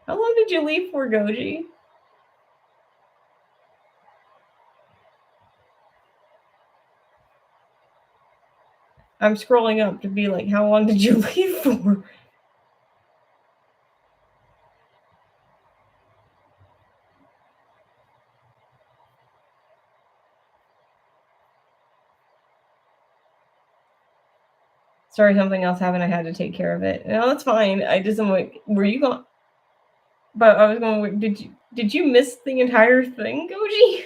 How long did you leave for, Goji? I'm scrolling up to be like, how long did you leave for? Sorry, something else happened. I had to take care of it. No, that's fine. I just am like, were you going? But I was going. Did you miss the entire thing, Goji?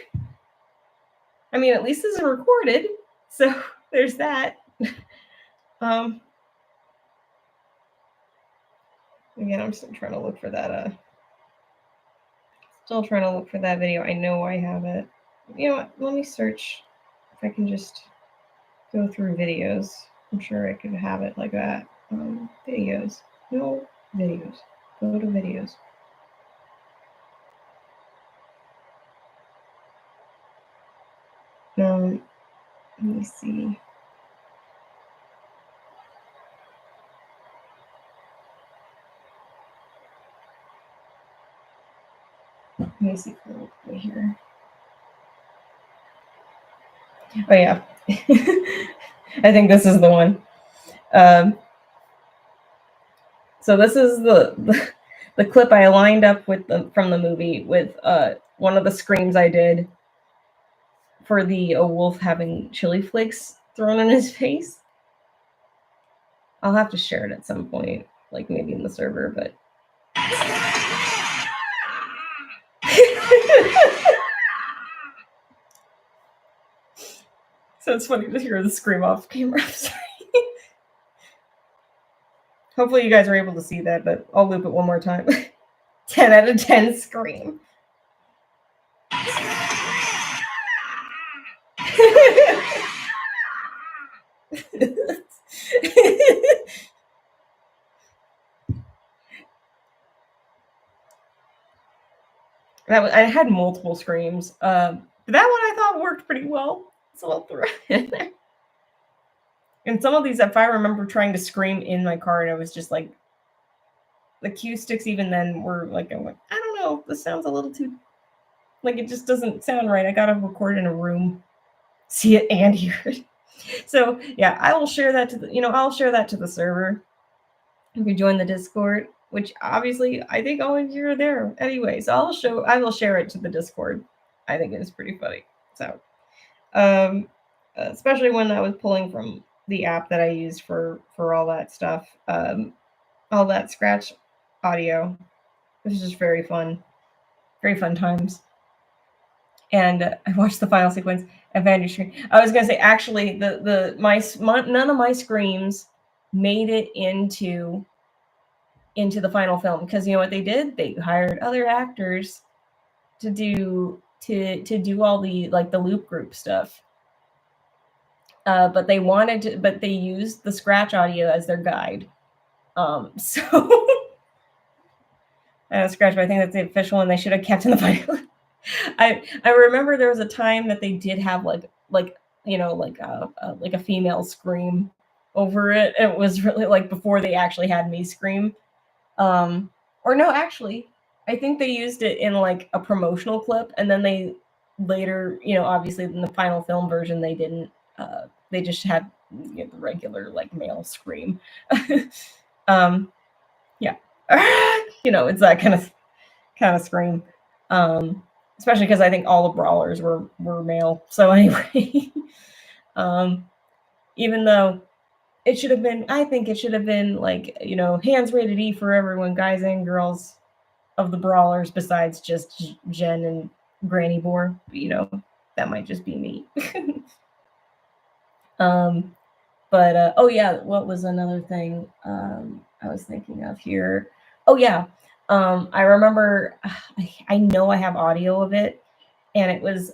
I mean, at least this is recorded, so there's that. um. Again, I'm still trying to look for that. Still trying to look for that video. I know I have it. You know what? Let me search. If I can just go through videos. I'm sure I could have it like that. Videos. No videos. Go to videos. Let me see. Let me see real quick here. Oh yeah. I think this is the one. So this is the clip I lined up with from the movie with one of the screams I did for the wolf having chili flakes thrown in his face. I'll have to share it at some point, like maybe in the server, but so it's funny to hear the scream off camera. Hopefully you guys are able to see that, but I'll loop it one more time. 10 out of 10 scream. I had multiple screams. But that one I thought worked pretty well. So I'll throw it in there. And some of these, if I remember trying to scream in my car, and I was just like, the cue sticks even then were like, I'm like, I don't know, this sounds a little too, like, it just doesn't sound right. I gotta record in a room, see it and hear it. So yeah, I will share that to the, I'll share that to the server. If you join the Discord, which obviously I think all of you are there anyway, so I will share it to the Discord. I think it is pretty funny. So, especially when I was pulling from the app that I used for all that stuff, all that scratch audio. It was just very fun times. And I watched the final sequence of Vandy's scream. I was gonna say, actually, none of my screams made it into the final film, because you know what they did? They hired other actors to do all the like the loop group stuff. But they used the scratch audio as their guide. So scratch, but I think that's the official one they should have kept in the final. I remember there was a time that they did have like a female scream over it. It was really like before they actually had me scream. Or no, actually, I think they used it in like a promotional clip, and then they later, obviously in the final film version, they didn't. They just had the regular like male scream. Yeah, it's that kind of scream. Especially because I think all the brawlers were male. So anyway, even though I think it should have been like, hands rated E for everyone, guys and girls of the brawlers, besides just Jen and Granny Boar. That might just be me. But oh yeah, what was another thing I was thinking of here? Oh yeah, I remember. I know I have audio of it, and it was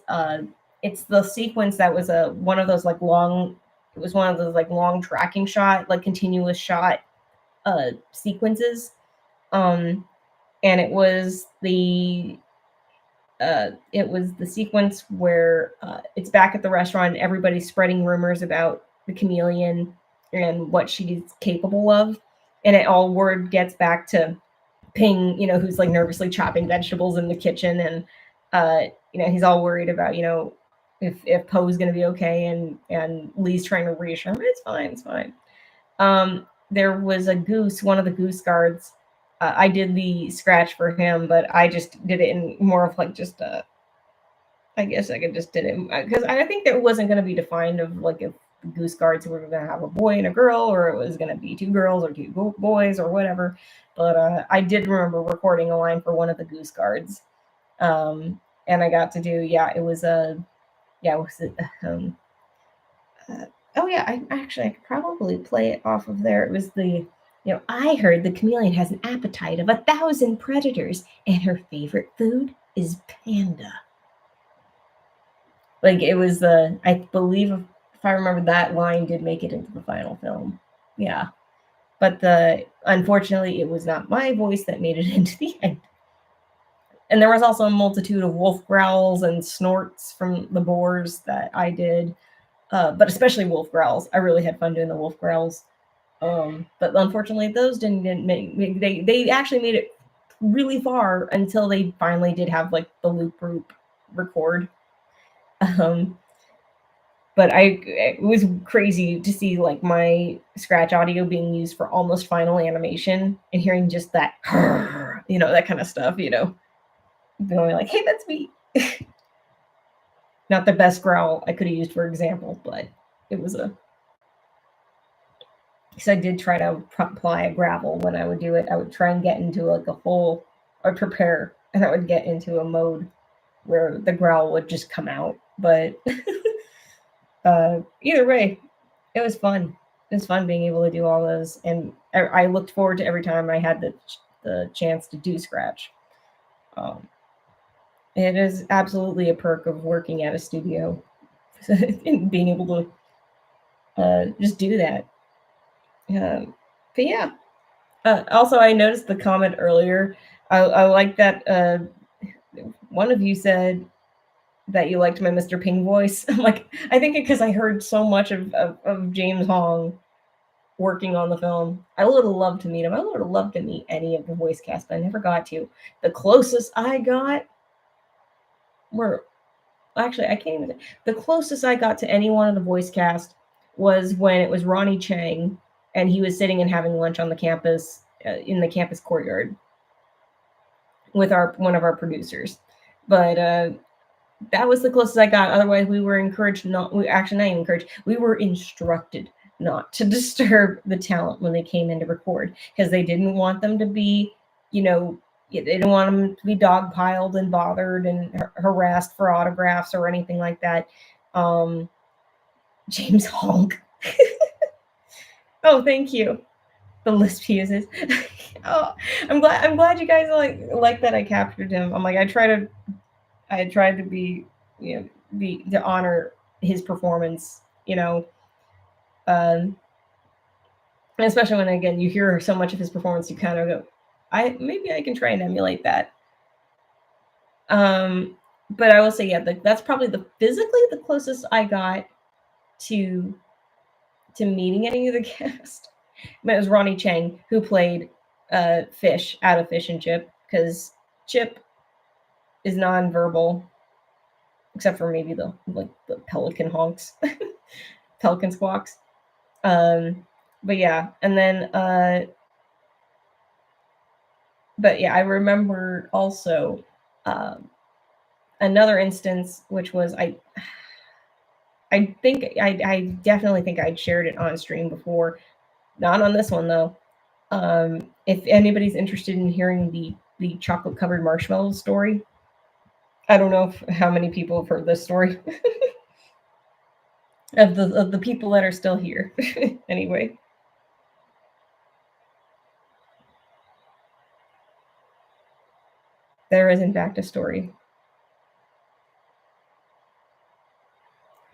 it's the sequence that was one of those like long. It was one of those like long tracking shot, like continuous shot sequences, and it was the sequence where it's back at the restaurant and everybody's spreading rumors about the chameleon and what she's capable of, and it all word gets back to Ping, who's like nervously chopping vegetables in the kitchen, and he's all worried about, if Poe's gonna be okay, and Lee's trying to reassure him it's fine, it's fine. There was a goose, one of the goose guards. I did the scratch for him, but I just did it in more of like just I guess I could just did it because I think that it wasn't going to be defined of like if the goose guards were going to have a boy and a girl, or it was going to be two girls or two boys or whatever. But I did remember recording a line for one of the goose guards, and I got to do it was a yeah it was a, oh yeah, I could probably play it off of there. It was the I heard the chameleon has an appetite of 1,000 predators, and her favorite food is panda. Like it was I believe if I remember that line did make it into the final film. Yeah. But unfortunately it was not my voice that made it into the end. And there was also a multitude of wolf growls and snorts from the boars that I did. But especially wolf growls. I really had fun doing the wolf growls. But unfortunately those didn't make they actually made it really far until they finally did have like the loop record. But it was crazy to see like my scratch audio being used for almost final animation and hearing just that, that kind of stuff, going like, hey, that's me. Not the best growl I could have used for example, but it was because I did try to apply a gravel when I would do it. I would try and get into like a whole, or prepare, and I would get into a mode where the growl would just come out. But either way, it was fun. It was fun being able to do all those, and I looked forward to every time I had the chance to do scratch. It is absolutely a perk of working at a studio and being able to just do that. But yeah. Also, I noticed the comment earlier. I like that one of you said that you liked my Mr. Ping voice. I'm like, I think because I heard so much of James Hong working on the film. I would have loved to meet him. I would have loved to meet any of the voice cast, but I never got to. The closest I got were actually I can't even. The closest I got to any one of the voice cast was when it was Ronnie Chang, and he was sitting and having lunch on the campus in the campus courtyard with one of our producers. But that was the closest I got. Otherwise, we were encouraged not. We actually not even encouraged. We were instructed not to disturb the talent when they came in to record because they didn't want them to be, they didn't want them to be dogpiled and bothered and harassed for autographs or anything like that. James Honk. Oh, thank you. The lisp he uses. Oh, I'm glad you guys like that I captured him. I'm like I tried to be to honor his performance, especially when again you hear so much of his performance, you kind of go, maybe I can try and emulate that. But I will say, yeah, that's probably physically the closest I got to meeting any of the cast. But it was Ronnie Chang who played Fish out of Fish and Chip, because Chip is nonverbal, except for maybe the pelican honks, pelican squawks. But yeah, and then but yeah, I remember also another instance, which was I definitely think I'd shared it on stream before, not on this one though. If anybody's interested in hearing the chocolate covered marshmallow story, I don't know how many people have heard this story. of the people that are still here. Anyway. There is in fact a story.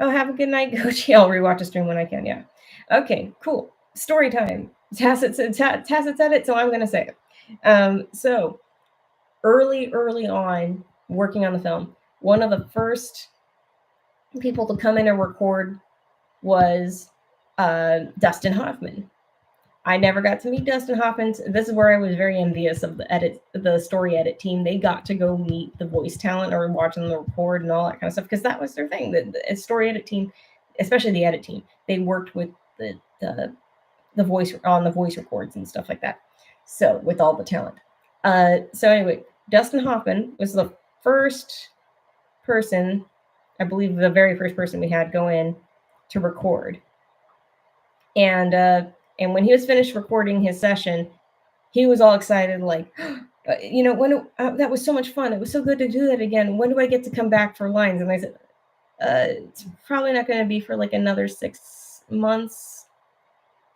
Oh, have a good night, Gochi. I'll rewatch a stream when I can, yeah. Okay, cool. Story time. Tacit said it, so I'm gonna say it. So early on, working on the film, one of the first people to come in and record was Dustin Hoffman. I never got to meet Dustin Hoffman. This is where I was very envious of the story edit team. They got to go meet the voice talent or watching them record and all that kind of stuff because that was their thing. The story edit team, especially the edit team, they worked with the voice on the voice records and stuff like that. So with all the talent. So anyway, Dustin Hoffman was the first person, I believe, the very first person we had go in to record. And when he was finished recording his session, he was all excited, like, when that was so much fun. It was so good to do that again. When do I get to come back for lines? And I said, it's probably not going to be for like another 6 months,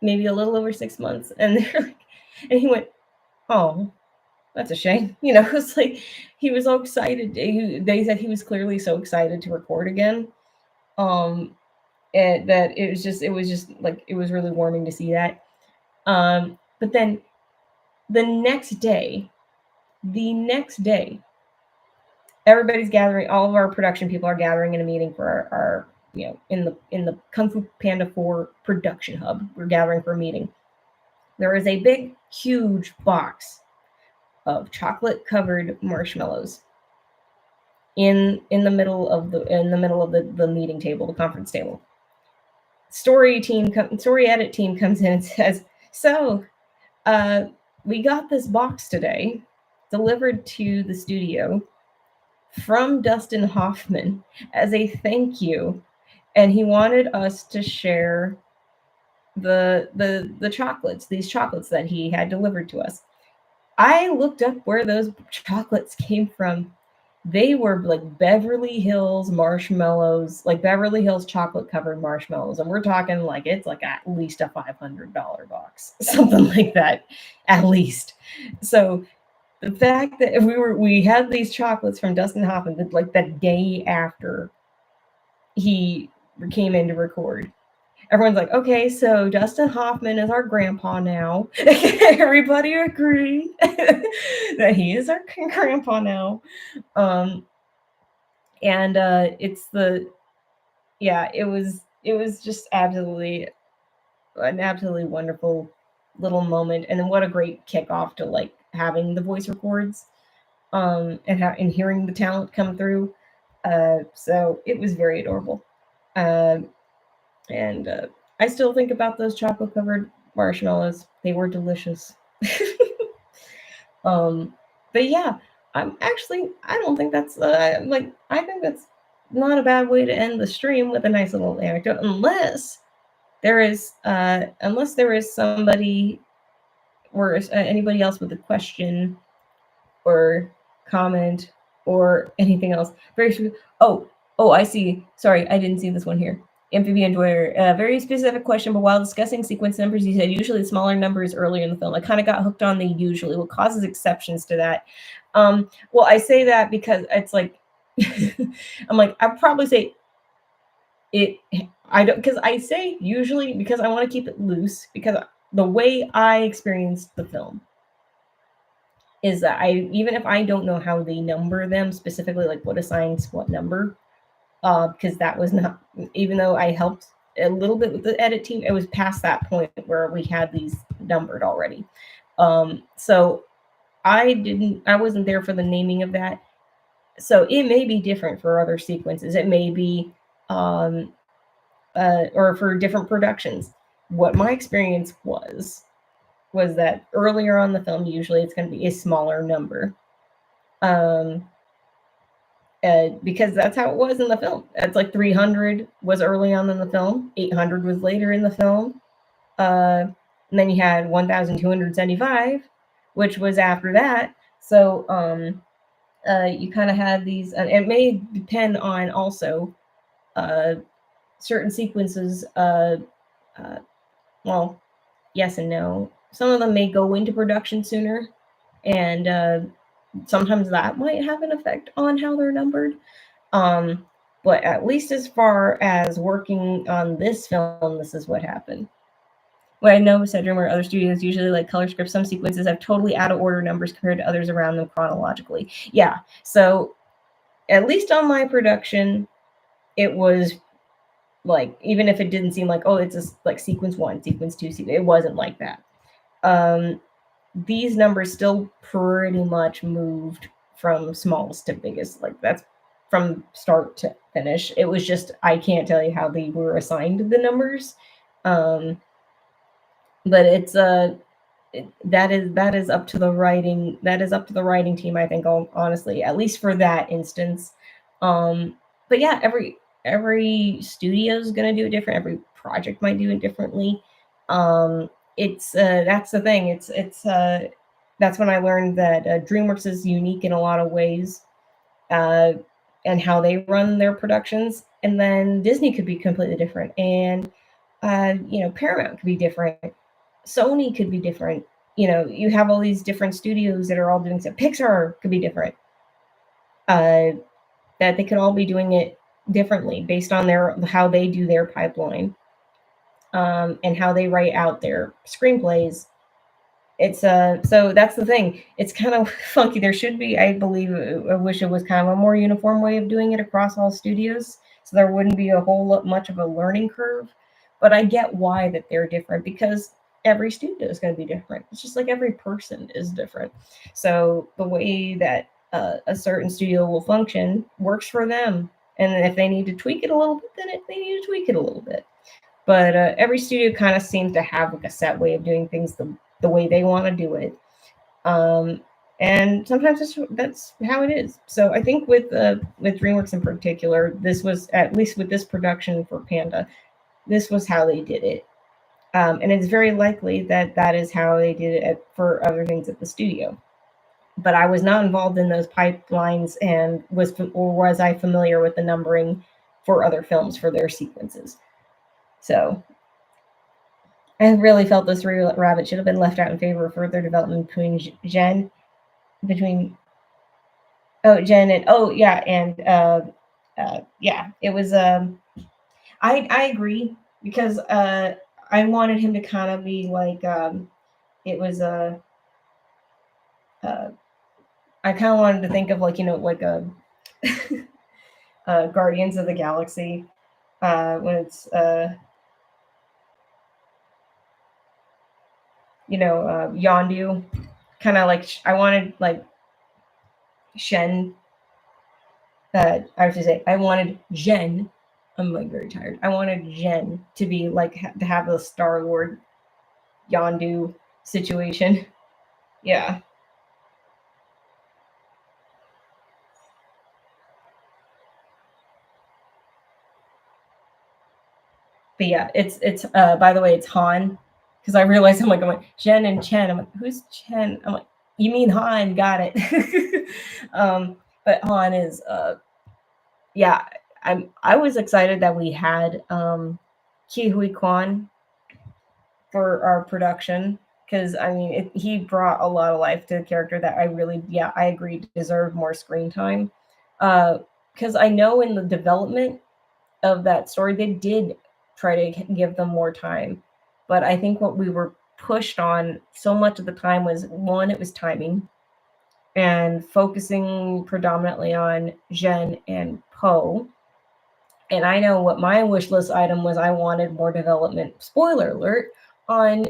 maybe a little over 6 months. And they're like, and he went, oh, that's a shame. It was like he was so excited. They said he was clearly so excited to record again. And that it was just like it was really warming to see that. But then the next day, everybody's gathering. All of our production people are gathering in a meeting for our in the Kung Fu Panda 4 production hub. We're gathering for a meeting. There is a big, huge box of chocolate-covered marshmallows in the middle of the meeting table, the conference table. Story edit team comes in and says, "So, we got this box today, delivered to the studio from Dustin Hoffman as a thank you, and he wanted us to share the chocolates, these chocolates that he had delivered to us." I looked up where those chocolates came from. They were like Beverly Hills marshmallows, like Beverly Hills chocolate covered marshmallows. And we're talking like it's like at least a $500 box, something like that, at least. So the fact that we had these chocolates from Dustin Hoffman like that day after he came in to record. Everyone's like, okay, so Dustin Hoffman is our grandpa now. Everybody agree that he is our grandpa now. And it was just absolutely an absolutely wonderful little moment. And then what a great kickoff to like having the voice records and hearing the talent come through. So it was very adorable. And I still think about those chocolate covered marshmallows. They were delicious. But yeah, I don't think that's I think that's not a bad way to end the stream with a nice little anecdote, unless there is somebody or anybody else with a question or comment or anything else. I see. Sorry, I didn't see this one here. Amphibian Dweller, a very specific question, but while discussing sequence numbers, you said usually smaller numbers earlier in the film. I kind of got hooked on the usually. What causes exceptions to that? Well, I say that because it's like, I'm like, I'd probably say it, I don't, because I say usually because I want to keep it loose, because the way I experienced the film is that even if I don't know how they number them specifically, like what assigns what number, because that was not, even though I helped a little bit with the edit team, it was past that point where we had these numbered already. So I wasn't there for the naming of that. So it may be different for other sequences. It may be, or for different productions. What my experience was that earlier on the film, usually it's going to be a smaller number. Because that's how it was in the film. It's like 300 was early on in the film, 800 was later in the film, and then you had 1,275, which was after that. So you kind of had these, and it may depend on also certain sequences. Well, yes and no. Some of them may go into production sooner, and sometimes that might have an effect on how they're numbered. But at least as far as working on this film, this is what happened. What I know, Cedric, where other studios usually like color scripts, some sequences have totally out of order numbers compared to others around them chronologically. Yeah, so at least on my production, it was like, even if it didn't seem like, oh, it's just like sequence 1, sequence 2, it wasn't like that. these numbers still pretty much moved from smallest to biggest. Like that's from start to finish. It was just I can't tell you how they were assigned the numbers, um, but it's that is up to the writing. That is up to the writing team. I think, honestly, at least for that instance. But yeah, every studio is going to do it different. Every project might do it differently. It's That's the thing. That's when I learned that DreamWorks is unique in a lot of ways, uh, and how they run their productions. And then Disney could be completely different, and Paramount could be different. Sony could be different. You have all these different studios that are all doing stuff. Pixar could be different. That they could all be doing it differently based on how they do their pipeline, and how they write out their screenplays. It's So that's the thing. It's kind of funky. There should be, I believe, I wish it was kind of a more uniform way of doing it across all studios, so there wouldn't be a whole lot much of a learning curve. But I get why that they're different, because every studio is going to be different. It's just like every person is different. So the way that a certain studio will function works for them, and if they need to tweak it a little bit, then they need to tweak it a little bit. But every studio kind of seems to have like a set way of doing things the way they want to do it. Um, and sometimes that's how it is. So I think with DreamWorks in particular, this was, at least with this production for Panda, this was how they did it. And it's very likely that that is how they did it for other things at the studio. But I was not involved in those pipelines, and was I familiar with the numbering for other films for their sequences. So I really felt this rabbit should have been left out in favor of further development between Jen and yeah, and yeah, it was. I agree, because I wanted him to kind of be like, it was a. I kind of wanted to think of, like, like a Guardians of the Galaxy, when it's Yondu, kind of like, I wanted like Shen. I have to say, I wanted Jen. I'm like very tired. I wanted Jen to be like, to have a Star Lord Yondu situation. Yeah. But yeah, it's by the way, it's Han, because I realized, I'm like Jen and Chen. I'm like, who's Chen? I'm like, you mean Han? Got it. But Han is yeah. I was excited that we had Ki Hui Kwan for our production, because I mean, he brought a lot of life to the character that I really, yeah, I agree, deserved more screen time. Because I know in the development of that story, they did try to give them more time. But I think what we were pushed on so much of the time was, one, it was timing, and focusing predominantly on Jen and Poe. And I know what my wish list item was. I wanted more development, spoiler alert, on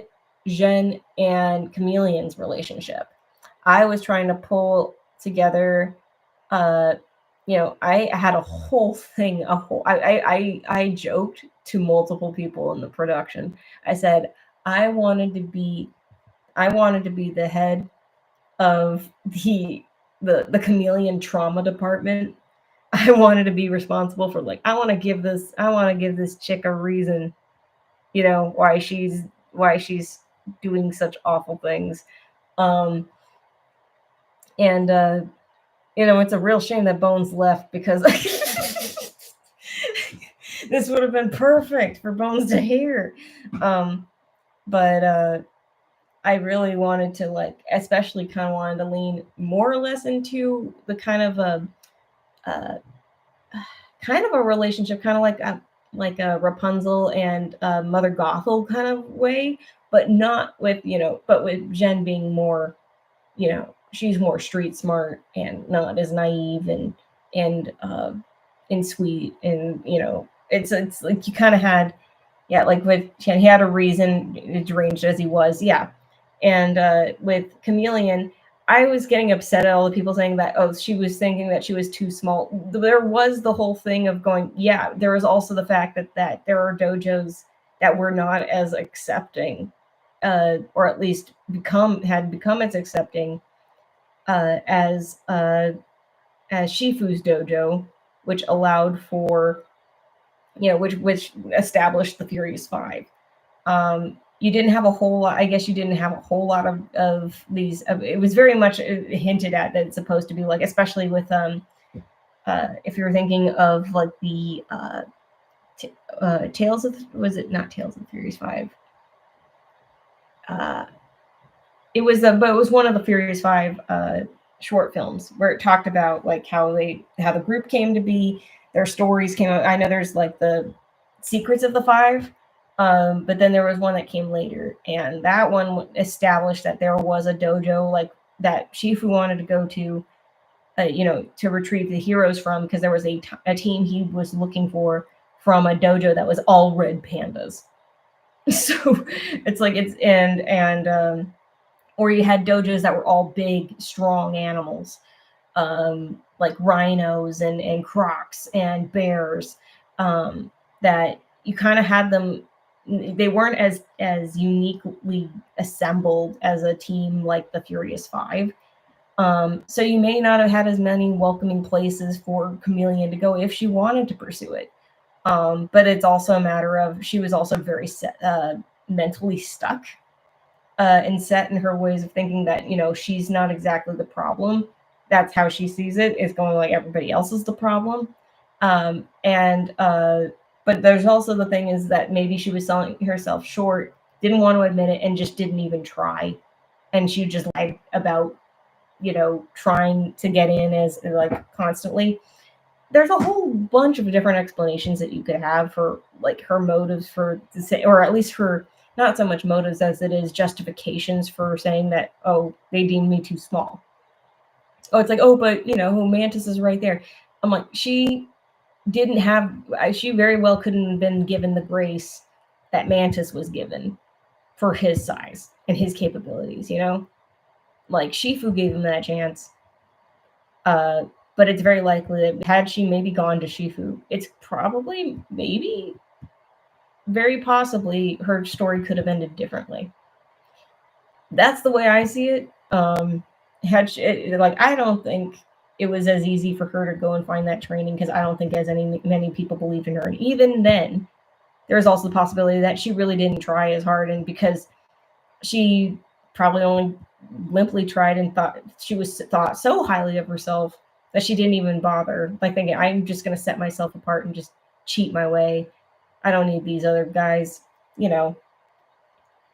Jen and Chameleon's relationship. I was trying to pull together, uh, I had a whole thing, I joked to multiple people in the production. I said, I wanted to be, the head of the chameleon trauma department. I wanted to be responsible for, like, I want to give this chick a reason, why she's doing such awful things. Um, and it's a real shame that Bones left, because this would have been perfect for Bones to hear. But I really wanted to, like, especially kind of wanted to lean more or less into the kind of uh, a relationship, kind of like a Rapunzel and Mother Gothel kind of way, but not with, but with Jen being more, she's more street smart and not as naive and sweet, and it's like you kind of had, yeah, like with Jen, he had a reason, deranged as he was, yeah, And with Chameleon, I was getting upset at all the people saying that, oh, she was thinking that she was too small. There was the whole thing of going, yeah, there was also the fact that there are dojos that were not as accepting, or at least had become as accepting as Shifu's dojo, which allowed for, which established the Furious Five. You didn't have a whole lot. I guess you didn't have a whole lot of these. It was very much hinted at that it's supposed to be like, especially with if you're thinking of like the Tales of, was it not Tales of the Furious Five? It was but it was one of the Furious Five short films where it talked about like how the group came to be, their stories came out. I know there's like the Secrets of the Five, but then there was one that came later, and that one established that there was a dojo like that Shifu wanted to go to, to retrieve the heroes from, because there was a team he was looking for from a dojo that was all red pandas. So it's like or you had dojos that were all big, strong animals, like rhinos and crocs and bears, that you kind of had them. They weren't as uniquely assembled as a team like the Furious Five. So you may not have had as many welcoming places for Chameleon to go if she wanted to pursue it. But it's also a matter of she was also very mentally stuck and set in her ways of thinking that, she's not exactly the problem. That's how she sees it. It's going like everybody else is the problem. But there's also the thing is that maybe she was selling herself short, didn't want to admit it, and just didn't even try. And she just lied about, trying to get in as like constantly. There's a whole bunch of different explanations that you could have for like her motives for to say, or at least for not so much motives as it is justifications for saying that, oh, they deemed me too small. Oh, it's like, oh, but Mantis is right there. I'm like, she very well couldn't have been given the grace that Mantis was given for his size and his capabilities, like Shifu gave him that chance. But it's very likely that had she maybe gone to Shifu, it's probably, maybe, very possibly her story could have ended differently. That's the way I see it. I don't think it was as easy for her to go and find that training, because I don't think many people believed in her. And even then, there's also the possibility that she really didn't try as hard, and because she probably only limply tried and thought so highly of herself that she didn't even bother, like thinking, I'm just going to set myself apart and just cheat my way. I don't need these other guys,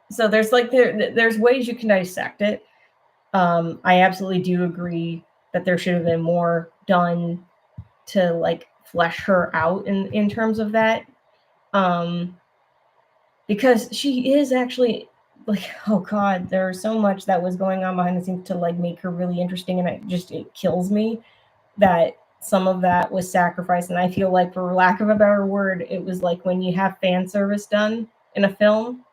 So there's like there's ways you can dissect it. I absolutely do agree that there should have been more done to like flesh her out in terms of that, because she is actually like, oh god, there's so much that was going on behind the scenes to like make her really interesting, and it kills me that some of that was sacrificed. And I feel like, for lack of a better word, it was like when you have fan service done in a film,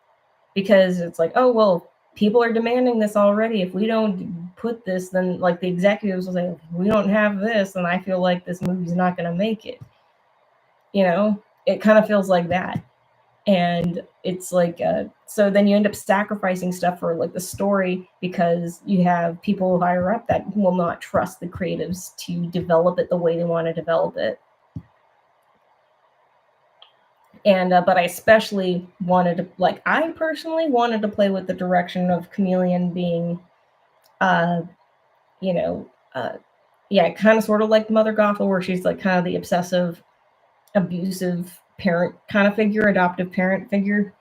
because it's like, oh, well, people are demanding this already. If we don't put this, then like the executives will say, if we don't have this, then I feel like this movie's not going to make it. It kind of feels like that. And it's like, so then you end up sacrificing stuff for like the story, because you have people higher up that will not trust the creatives to develop it the way they want to develop it. And but I especially wanted to, like, I personally wanted to play with the direction of Chameleon being, kind of sort of like Mother Gothel, where she's like kind of the obsessive, abusive parent kind of figure, adoptive parent figure.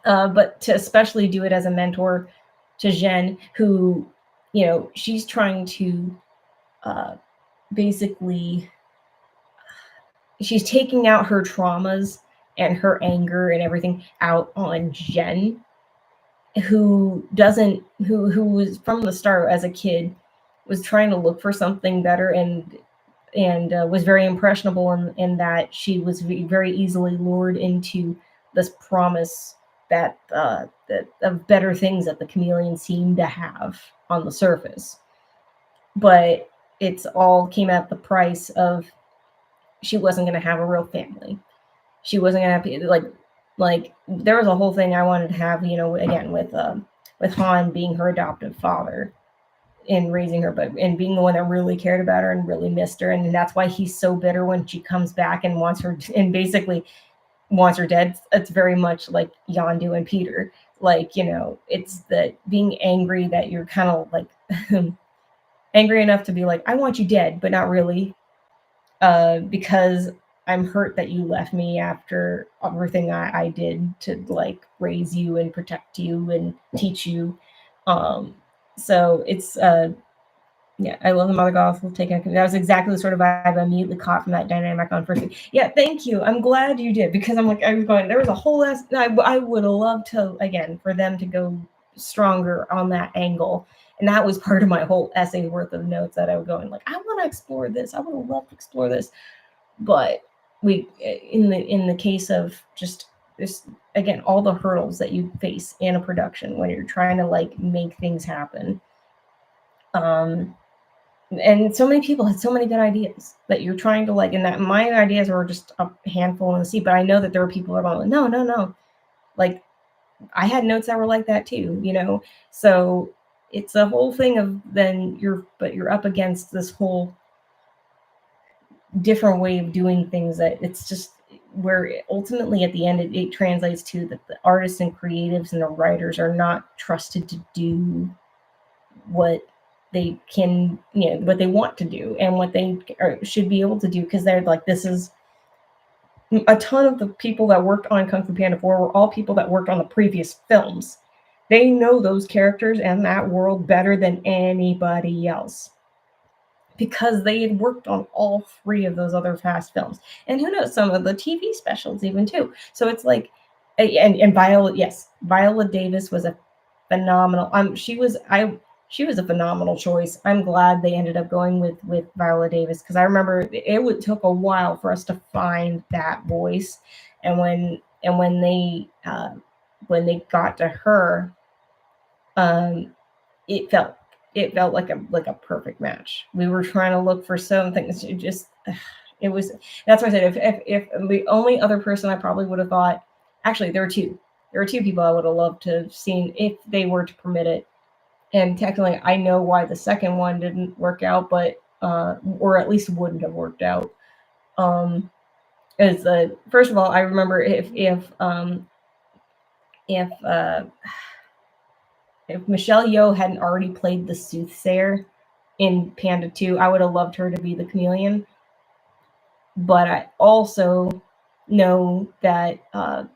But to especially do it as a mentor to Zhen, who, she's trying to basically, she's taking out her traumas and her anger and everything out on Zhen, who was from the start as a kid was trying to look for something better, and was very impressionable in that she was very easily lured into this promise that of better things that the chameleon seemed to have on the surface, but it's all came at the price of she wasn't going to have a real family. She wasn't going to have like there was a whole thing I wanted to have, again with Han being her adoptive father in raising her, but and being the one that really cared about her and really missed her, and that's why he's so bitter when she comes back and wants her and basically wants her dead. It's very much like Yondu and Peter. Like, it's that being angry that you're kind of like angry enough to be like, I want you dead, but not really, because I'm hurt that you left me after everything I did to like raise you and protect you and teach you. So it's yeah, I love the Mother Goth will take it. That was exactly the sort of vibe I immediately caught from that dynamic on first. Yeah, thank you. I'm glad you did, because I'm like, I was going, there was a whole I would have loved to, again, for them to go stronger on that angle. And that was part of my whole essay worth of notes that I was going like, I want to explore this. I would have loved to explore this. But we, in the case of just this, again, all the hurdles that you face in a production when you're trying to like make things happen. And so many people had so many good ideas that you're trying to like, and that my ideas were just a handful in the sea, but I know that there were people that are going, no. Like, I had notes that were like that too, So it's a whole thing of then you're up against this whole different way of doing things that it's just where ultimately at the end it translates to that the artists and creatives and the writers are not trusted to do what they can, what they want to do and what they should be able to do, because they're like, this is a ton of the people that worked on Kung Fu Panda 4 were all people that worked on the previous films. They know those characters and that world better than anybody else, because they had worked on all 3 of those other Fast films, and who knows, some of the TV specials even too. So it's like, and Viola Davis was a phenomenal. She was a phenomenal choice. I'm glad they ended up going with Viola Davis, because I remember took a while for us to find that voice, and when they got to her, it felt like a perfect match. We were trying to look for something. It was. That's why I said if the only other person I probably would have thought, actually there were two people I would have loved to have seen if they were to permit it. And technically, I know why the second one didn't work out, but or at least wouldn't have worked out. Is first of all, I remember if Michelle Yeoh hadn't already played the soothsayer in Panda 2, I would have loved her to be the chameleon. But I also know that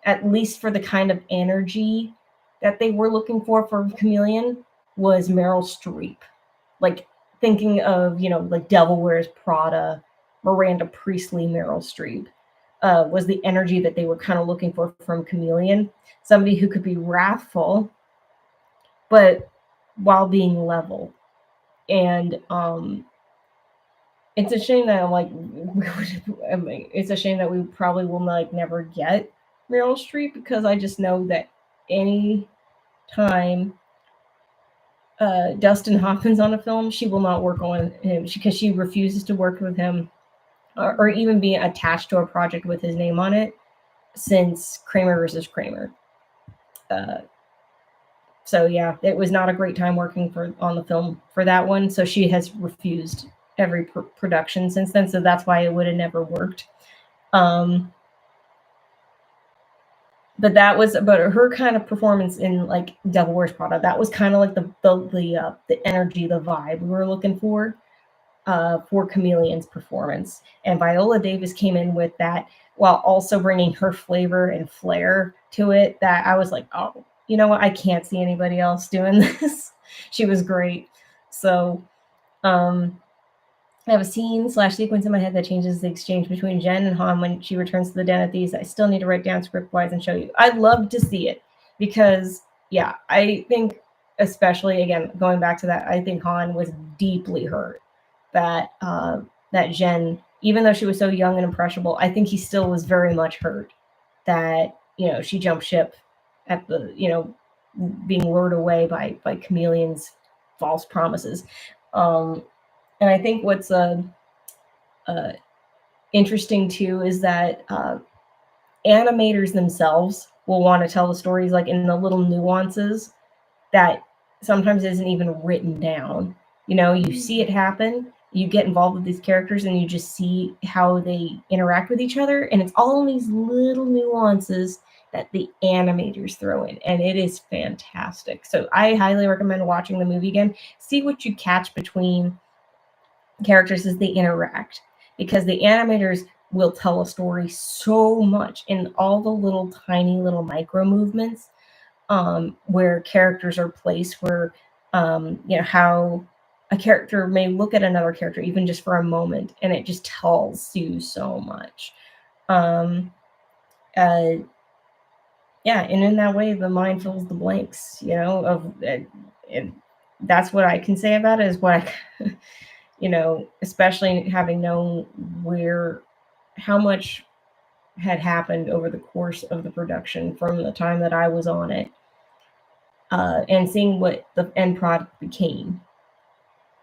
at least for the kind of energy that they were looking for chameleon was Meryl Streep. Like, thinking of, like Devil Wears Prada, Miranda Priestley, Meryl Streep, was the energy that they were kind of looking for from chameleon. Somebody who could be wrathful, but while being level. And it's a shame that it's a shame that we probably will like never get Meryl Streep, because I just know that any time Dustin Hoffman's on a film, she will not work on him because she refuses to work with him or even be attached to a project with his name on it since Kramer versus Kramer. So yeah, it was not a great time working on the film for that one. So she has refused every production since then. So that's why it would have never worked. But her kind of performance in like Devil Wears Prada, that was kind of like the energy, the vibe we were looking for Chameleon's performance. And Viola Davis came in with that while also bringing her flavor and flair to it, that I was like, oh, you know what? I can't see anybody else doing this. She was great. So I have a scene/sequence in my head that changes the exchange between Jen and Han when she returns to the Den of Thieves. I still need to write down script-wise and show you. I'd love to see it because, yeah, I think, especially, again, going back to that, I think Han was deeply hurt that Jen, even though she was so young and impressionable, I think he still was very much hurt that, she jumped ship at the, being lured away by Chameleon's false promises. And I think what's interesting too is that animators themselves will want to tell the stories like in the little nuances that sometimes isn't even written down. You see it happen, you get involved with these characters, and you just see how they interact with each other, and it's all these little nuances that the animators throw in, and it is fantastic. So I highly recommend watching the movie again. See what you catch between characters as they interact, because the animators will tell a story so much in all the little tiny little micro movements, where characters are placed, where how a character may look at another character even just for a moment, and it just tells you so much. Yeah, and in that way, the mind fills the blanks. And that's what I can say about it. Is what I, especially having known how much had happened over the course of the production from the time that I was on it, and seeing what the end product became.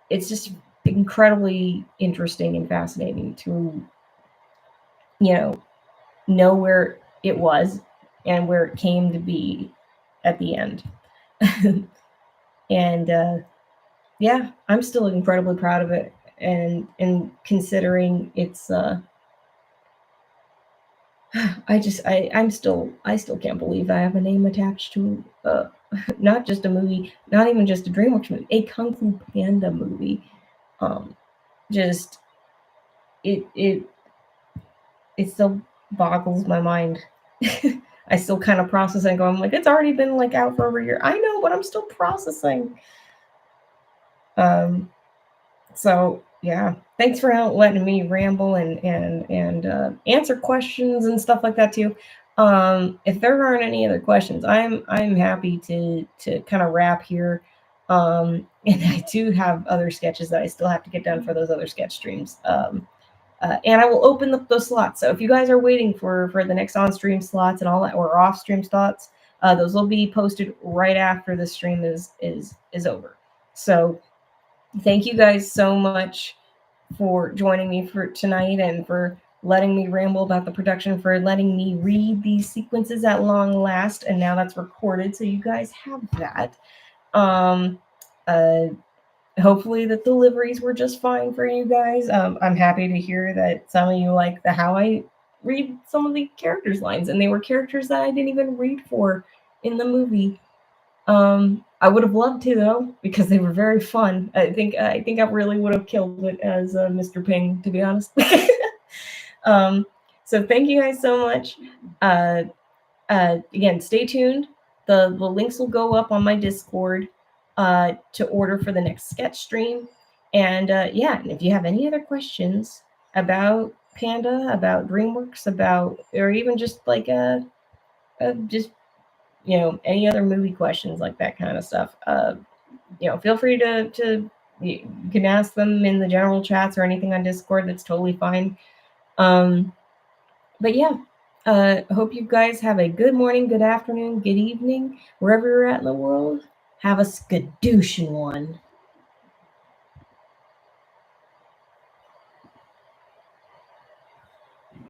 It's just incredibly interesting and fascinating to, know where it was and where it came to be at the end. And yeah, I'm still incredibly proud of it, and considering it's I still can't believe I have a name attached to not just a movie, not even just a DreamWorks movie, a Kung Fu Panda movie. Just it still boggles my mind. I still kind of process and going like, it's already been like out for over a year. I know, but I'm still processing. So yeah, thanks for letting me ramble and answer questions and stuff like that too. If there aren't any other questions, I'm happy to kind of wrap here. And I do have other sketches that I still have to get done for those other sketch streams. And I will open up those slots. So if you guys are waiting for the next on-stream slots and all that, or off-stream slots, those will be posted right after the stream is over. So thank you guys so much for joining me for tonight, and for letting me ramble about the production, for letting me read these sequences at long last. And now that's recorded, so you guys have that. Hopefully the deliveries were just fine for you guys. I'm happy to hear that some of you like how I read some of the characters' lines, and they were characters that I didn't even read for in the movie. I would have loved to, though, because they were very fun. I think I really would have killed it as Mr. Ping, to be honest. So thank you guys so much. Again, stay tuned. The links will go up on my Discord to order for the next sketch stream. And yeah, and if you have any other questions about Panda, about DreamWorks, or even just like just any other movie questions, like that kind of stuff, feel free to you can ask them in the general chats or anything on Discord. That's totally fine. But yeah, hope you guys have a good morning, good afternoon, good evening, wherever you're at in the world. Have a skadooshin' one.